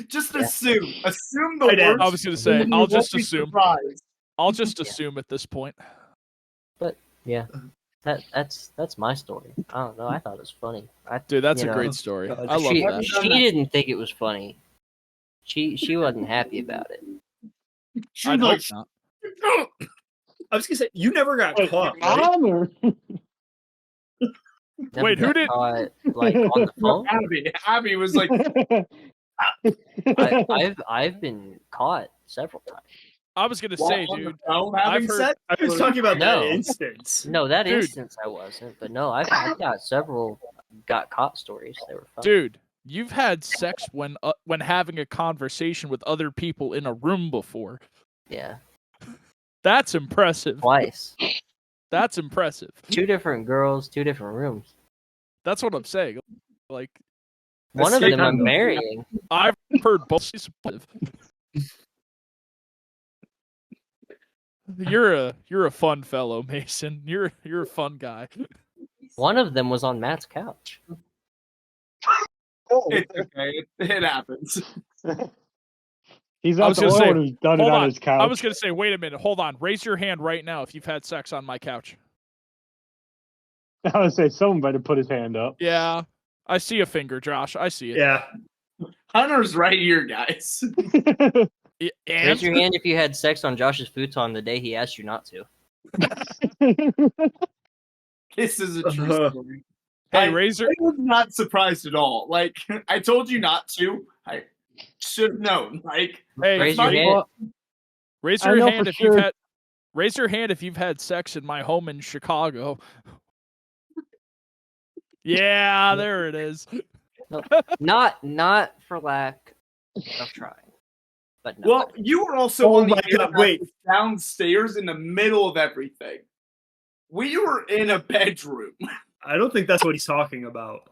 Just assume. Assume the worst. I was gonna say, I'll just assume. Surprised. I'll just assume at this point. But yeah, that's my story. I don't know. I thought it was funny. Dude, that's a great story. I love that. She didn't think it was funny. She wasn't happy about it. I'd hope not. I was gonna say, you never got caught. Right? Wait, who did? Caught, like on the phone? Abby was like, I've been caught several times. I was gonna say, dude. Having sex? I was talking about that instance. No, that instance I wasn't. But no, I've got several got caught stories. They were fun. Dude, you've had sex when having a conversation with other people in a room before. Yeah. That's impressive. Twice. That's impressive. 2 different girls, 2 different rooms. That's what I'm saying. Like, one of them I'm marrying. I've heard both. You're a fun fellow, Mason. You're a fun guy. One of them was on Matt's couch. It's okay. It happens. He's not the only one who's done it on his couch. I was going to say, wait a minute. Hold on. Raise your hand right now if you've had sex on my couch. I would say someone better put his hand up. Yeah. I see a finger, Josh. I see it. Yeah. Hunter's right here, guys. Raise your hand if you had sex on Josh's futon the day he asked you not to. This is a true story. Hey, Razor. I was not surprised at all. Like, I told you not to. I should have known. Like, hey, raise your hand. Raise your hand if you've had. Raise your hand if you've had sex in my home in Chicago. Yeah, there it is. No, not for lack of trying. But no. Well, you were also on the downstairs in the middle of everything. We were in a bedroom. I don't think that's what he's talking about.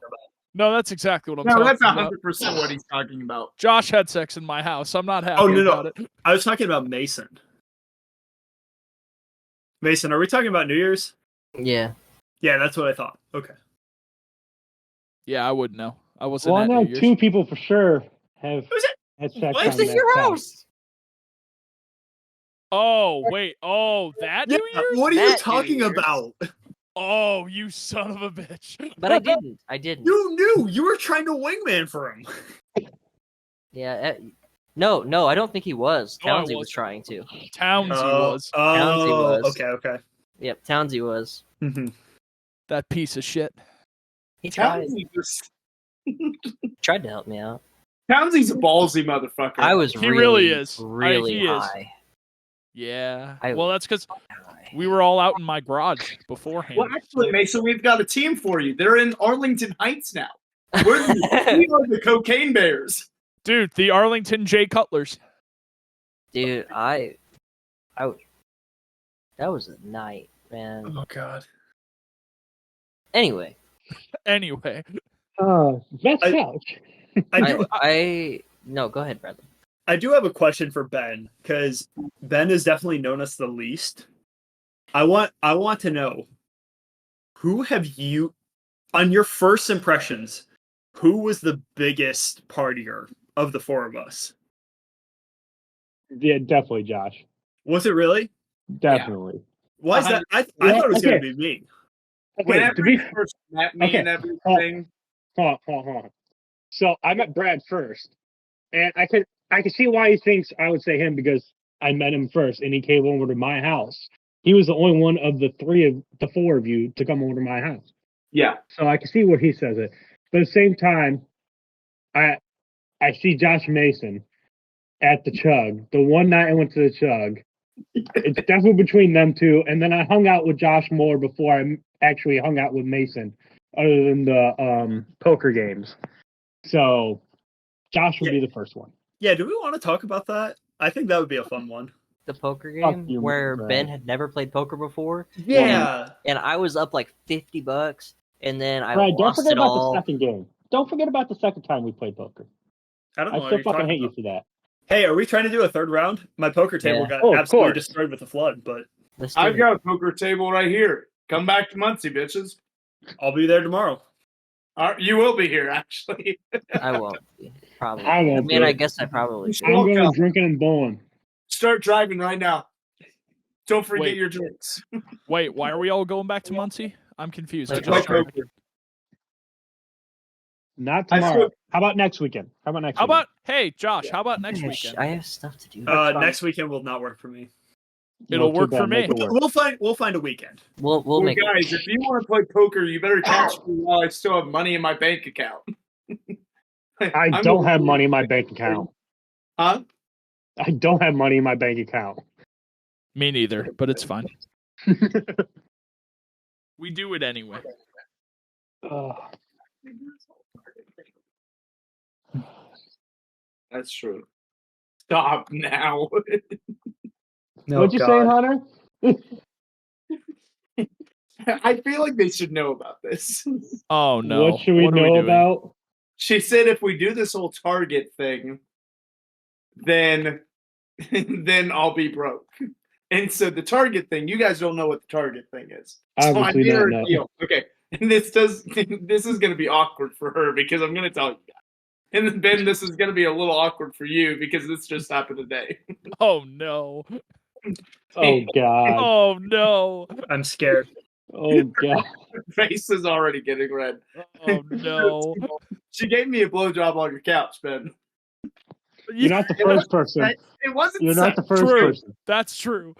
No, that's exactly what I'm talking about. No, that's 100% what he's talking about. Josh had sex in my house. I'm not happy about it. I was talking about Mason. Mason, are we talking about New Year's? Yeah. Yeah, that's what I thought. Okay. Yeah, I wouldn't know. I wasn't. Well, I know 2 people for sure have had sex. What's at your house? Oh wait! Oh, that New Year's? What are you talking about? Oh, you son of a bitch! But I didn't. You knew. You were trying to wingman for him. Yeah. No, I don't think he was. Townsy was trying to. Townsy was. Townsy was. Okay. Yep, Townsy was. Mm-hmm. That piece of shit. He tried. Tried to help me out. Townsy's a ballsy motherfucker. I was he really is. Really he high. Is. Yeah. Well, that's because we were all out in my garage beforehand. Well, actually, Mason, we've got a team for you. They're in Arlington Heights now. We are the Cocaine Bears. Dude, the Arlington J. Cutlers. Dude, that was a night, man. Oh God. Anyway, That's couch. no, go ahead, Bradley. I do have a question for Ben, because Ben has definitely known us the least. I want to know, who have you, on your first impressions, who was the biggest partier of the four of us? Yeah, definitely Josh. Was it really? Definitely. Why is that? I thought it was going to be me. Okay, Whenever to be you first met me and everything, hold on. So I met Brad first, and I could see why he thinks I would say him, because I met him first, and he came over to my house. He was the only one of the four of you to come over to my house. yeah. So I can see where he says it, but at the same time, I see Josh Mason at the Chug. The one night I went to the Chug, it's definitely between them two. And then I hung out with Josh more before I actually hung out with Mason, other than the poker games. So Josh would be the first one. Yeah, do we want to talk about that? I think that would be a fun one. The poker Fuck game you, where Brad. Ben had never played poker before. Yeah. And I was up like $50, and then I Brad, don't lost forget it about all. the second game. Don't forget about the second time we played poker. I don't know I what still you're fucking talking hate you about. for that. Hey, are we trying to do a third round? My poker table Yeah. got Oh, of absolutely course. destroyed with the flood, but Let's do I've it. got a poker table right here. Come back to Muncie, bitches. I'll be there tomorrow. You will be here, actually. I won't be. Probably. I won't be. I guess I probably should. I'm going Welcome. drinking and bowling. Start driving right now. Don't forget Wait. your drinks. Wait, why are we all going back to Muncie? I'm confused. I Let's just play checked. poker. Not I tomorrow. still- How about next weekend? Hey, Josh, how about next Yeah, weekend? I have stuff to do. That's fine. Next weekend will not work for me. It'll too work bad. for me. Make it work. We'll find a weekend. We'll Well, make it. guys, if you want to play poker, you better catch me while I still have money in my bank account. I don't have money in my bank account. Huh? I don't have money in my bank account. Me neither, but it's fine. We do it anyway. That's true. Stop now. What'd you say, Hunter? I feel like they should know about this. Oh no! What should we are know doing? about? She said if we do this whole Target thing, then I'll be broke. And so the Target thing, you guys don't know what the Target thing is. So I Obviously made her not, a no. deal. Okay. And this is gonna be awkward for her because I'm gonna tell you guys. And then Ben, this is gonna be a little awkward for you because this just happened today. Oh no! Oh God! Oh no! I'm scared. Oh God! Face is already getting red. Oh no! She gave me a blowjob on your couch, Ben. You're not the first person. It wasn't You're not the sex. first True. person. That's true.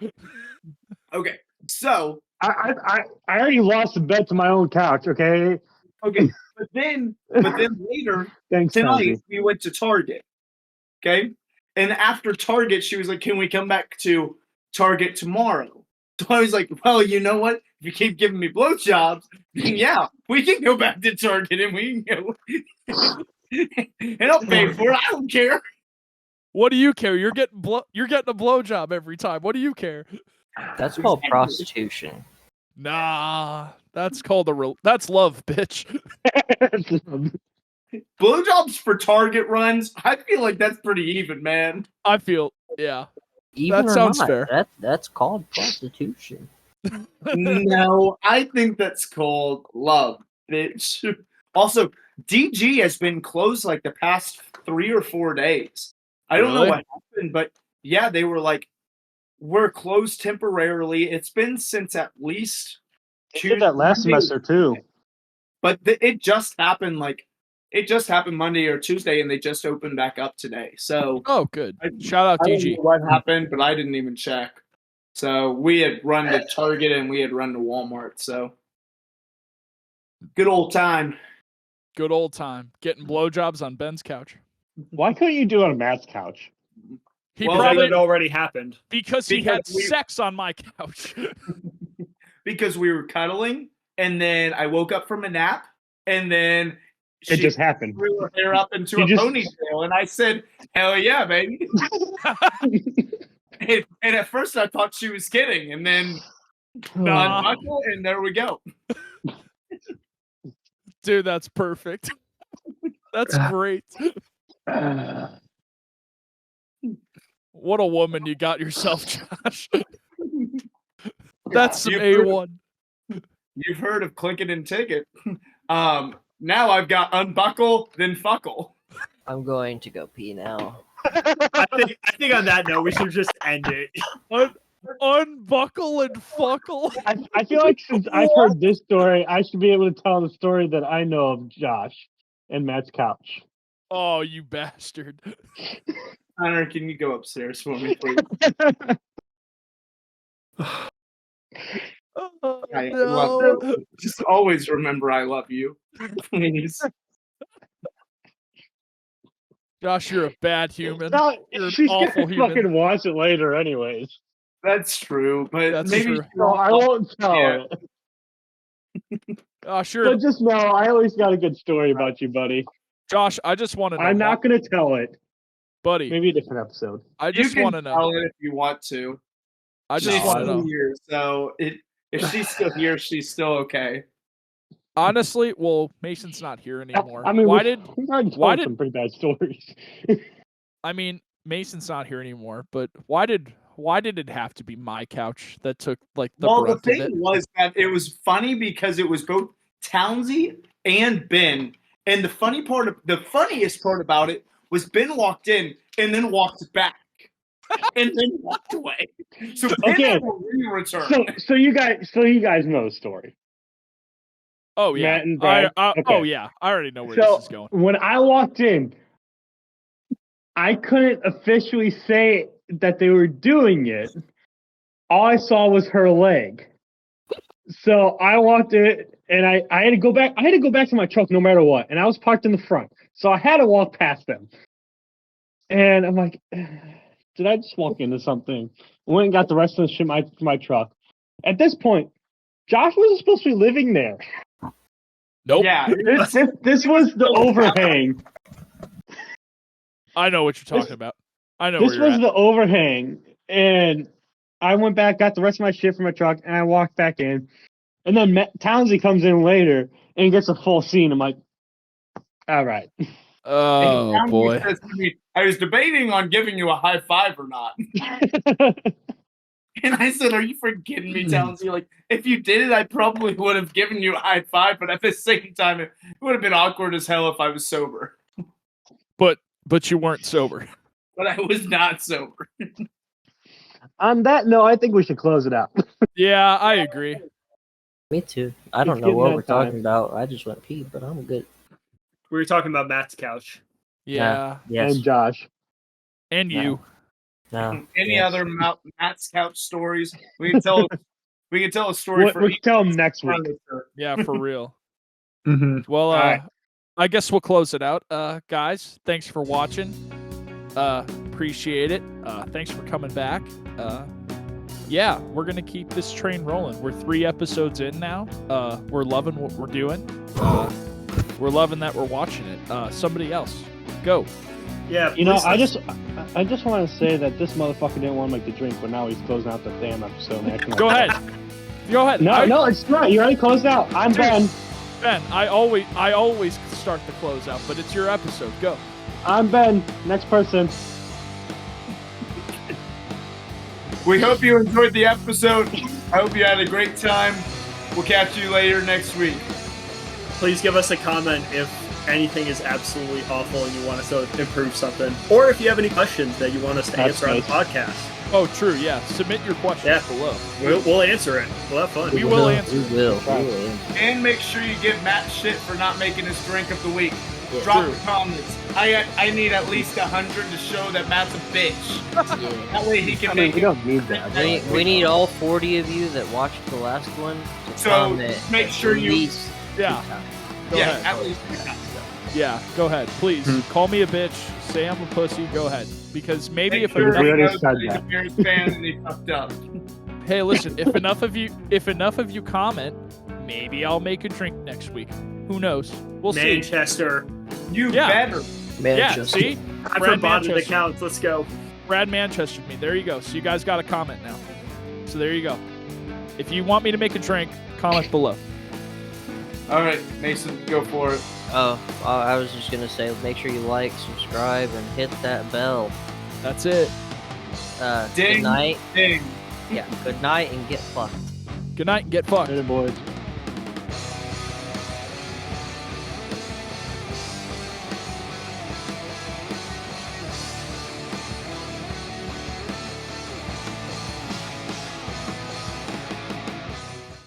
Okay. So I already lost a bet to my own couch. Okay. okay, but then later Thanks, tonight Tommy. we went to Target. Okay, and after Target, she was like, "Can we come back to Target tomorrow?" So I was like, "Well, you know what? If you keep giving me blowjobs, then yeah, we can go back to Target and we can go, and I'll pay for it. I don't care." What do you care? You're getting a blowjob every time. What do you care? That's called prostitution. Nah, that's called that's love, bitch. Blowjobs for Target runs, I feel like that's pretty even, man. I feel, yeah. Even That or sounds not, fair. That's called prostitution. No, I think that's called love, bitch. Also, DG has been closed like the past 3 or 4 days. I don't know Really? what happened, but yeah, they were like, we're closed temporarily. It's been since at least They did that last semester too. But it just happened Monday or Tuesday, and they just opened back up today. So Oh, good. Shout out I don't DG. know what happened, but I didn't even check. So we had run to Target and we had run to Walmart. So good old time. Good old time. Getting blowjobs on Ben's couch. Why couldn't you do it on Matt's couch? He Well, probably It already happened. because he had because we- sex on my couch. Because we were cuddling, and then I woke up from a nap, and then It just happened. threw her hair up into You a just- ponytail, and I said, "Hell yeah, baby!" And at first I thought she was kidding, and then unbuckle, and there we go. Dude, that's perfect. That's great. What a woman you got yourself, Josh. That's some A1. You've heard of click it and ticket. Now I've got unbuckle, then fuckle. I'm going to go pee now. I think on that note, we should just end it. Unbuckle and fuckle. I feel like since I've heard this story, I should be able to tell the story that I know of Josh and Matt's couch. Oh, you bastard. Connor, can you go upstairs for me, please? No. Just always remember I love you. Please. Josh, you're a bad human. You're She's an awful gonna human. fucking watch it later anyways. That's true, but That's maybe true. So I won't tell Yeah. it. Sure. But just know, I always got a good story about you, buddy. Josh, I just want to know. I'm not going to tell it. Buddy. Maybe a different episode. I just want to know. Tell it if you want to. I just want to know. Here, so if she's still here, she's still okay. Honestly, well, Mason's not here anymore. I mean, why we've already told some pretty bad stories. I mean, Mason's not here anymore, but why did it have to be my couch that took like the brunt of it? The thing was that it was funny because it was both Townsy and Ben, and the funniest part about it was Ben walked in and then walked back and then walked away. So Ben Okay. never returned. So you guys know the story. Oh yeah. Matt and Brad. Okay. Oh yeah. I already know where So this is going. when I walked in, I couldn't officially say that they were doing it. All I saw was her leg. So I walked in and I had to go back. I had to go back to my truck no matter what. And I was parked in the front. So I had to walk past them. And I'm like, did I just walk into something? Went and got the rest of the shit from my truck. At this point, Josh wasn't supposed to be living there. Nope. Yeah. This was the overhang. I know what you're talking about. I know This where you're was at. the overhang. And I went back, got the rest of my shit from my truck, and I walked back in. And then Townsy comes in later and gets a full scene. I'm like, all right. Oh And boy. says to me, I was debating on giving you a high five or not. And I said, are you forgetting me, Townsy? Like, if you did it, I probably would have given you a high five, but at the same time, it would have been awkward as hell if I was sober. But you weren't sober. But I was not sober. On that note, I think we should close it out. Yeah, I agree. Me too. I don't It's know getting what that we're time. talking about. I just went pee, but I'm good. We were talking about Matt's couch. Yeah. Yes. And Josh. And you. No. Any Yes. other Matt's couch stories? We can tell a story for We'll each tell them next week. furniture. Yeah, for real. Mm-hmm. Well, right. I guess we'll close it out. Guys, thanks for watching. Appreciate it. Thanks for coming back. Yeah, we're going to keep this train rolling. We're 3 episodes in now. We're loving what we're doing. We're loving that we're watching it. Somebody else, go. Yeah. You know, please I just want to say that this motherfucker didn't want to make the drink, but now he's closing out the damn episode. And acting like Go that. ahead. Go ahead. No, it's not. You already closed out. I'm Dude. Ben. Ben, I always start the closeout, but it's your episode. Go. I'm Ben. Next person. We hope you enjoyed the episode. I hope you had a great time. We'll catch you later next week. Please give us a comment if anything is absolutely awful and you want us to improve something. Or if you have any questions that you want us to That's answer on the nice. podcast. Oh, true. Yeah. Submit your questions Yeah. below. We'll answer it. We'll have fun. We will answer. We will. We will answer. And make sure you give Matt shit for not making his drink of the week. Yeah. Drop True. the comments. I need at least 100 to show that Matt's a bitch. Yeah. That way he can I mean, make we it. don't need that. We need all 40 of you that watched the last one to So, comment make sure at you- least Yeah. 2 times. Go Yeah, ahead. at least 3 times. Yeah. Go ahead. Please call me a bitch. Say I'm a pussy. Go ahead. Because maybe Make if sure enough, he already knows said that he's a that. Bears fan and he fucked up. hey, listen, if enough of you comment, maybe I'll make a drink next week. Who knows? We'll see. Manchester. You Yeah. better. Man, Yeah. just- See. I'm Brad from bottom Manchester. accounts. Let's go. Brad Manchester me. There you go. So you guys got a comment now. So there you go. If you want me to make a drink, comment below. All right, Mason, go for it. Oh, I was just gonna say, make sure you like, subscribe, and hit that bell. That's it. Ding, good night. ding. Yeah, good night and get fucked. Good night and get fucked. Later, boys.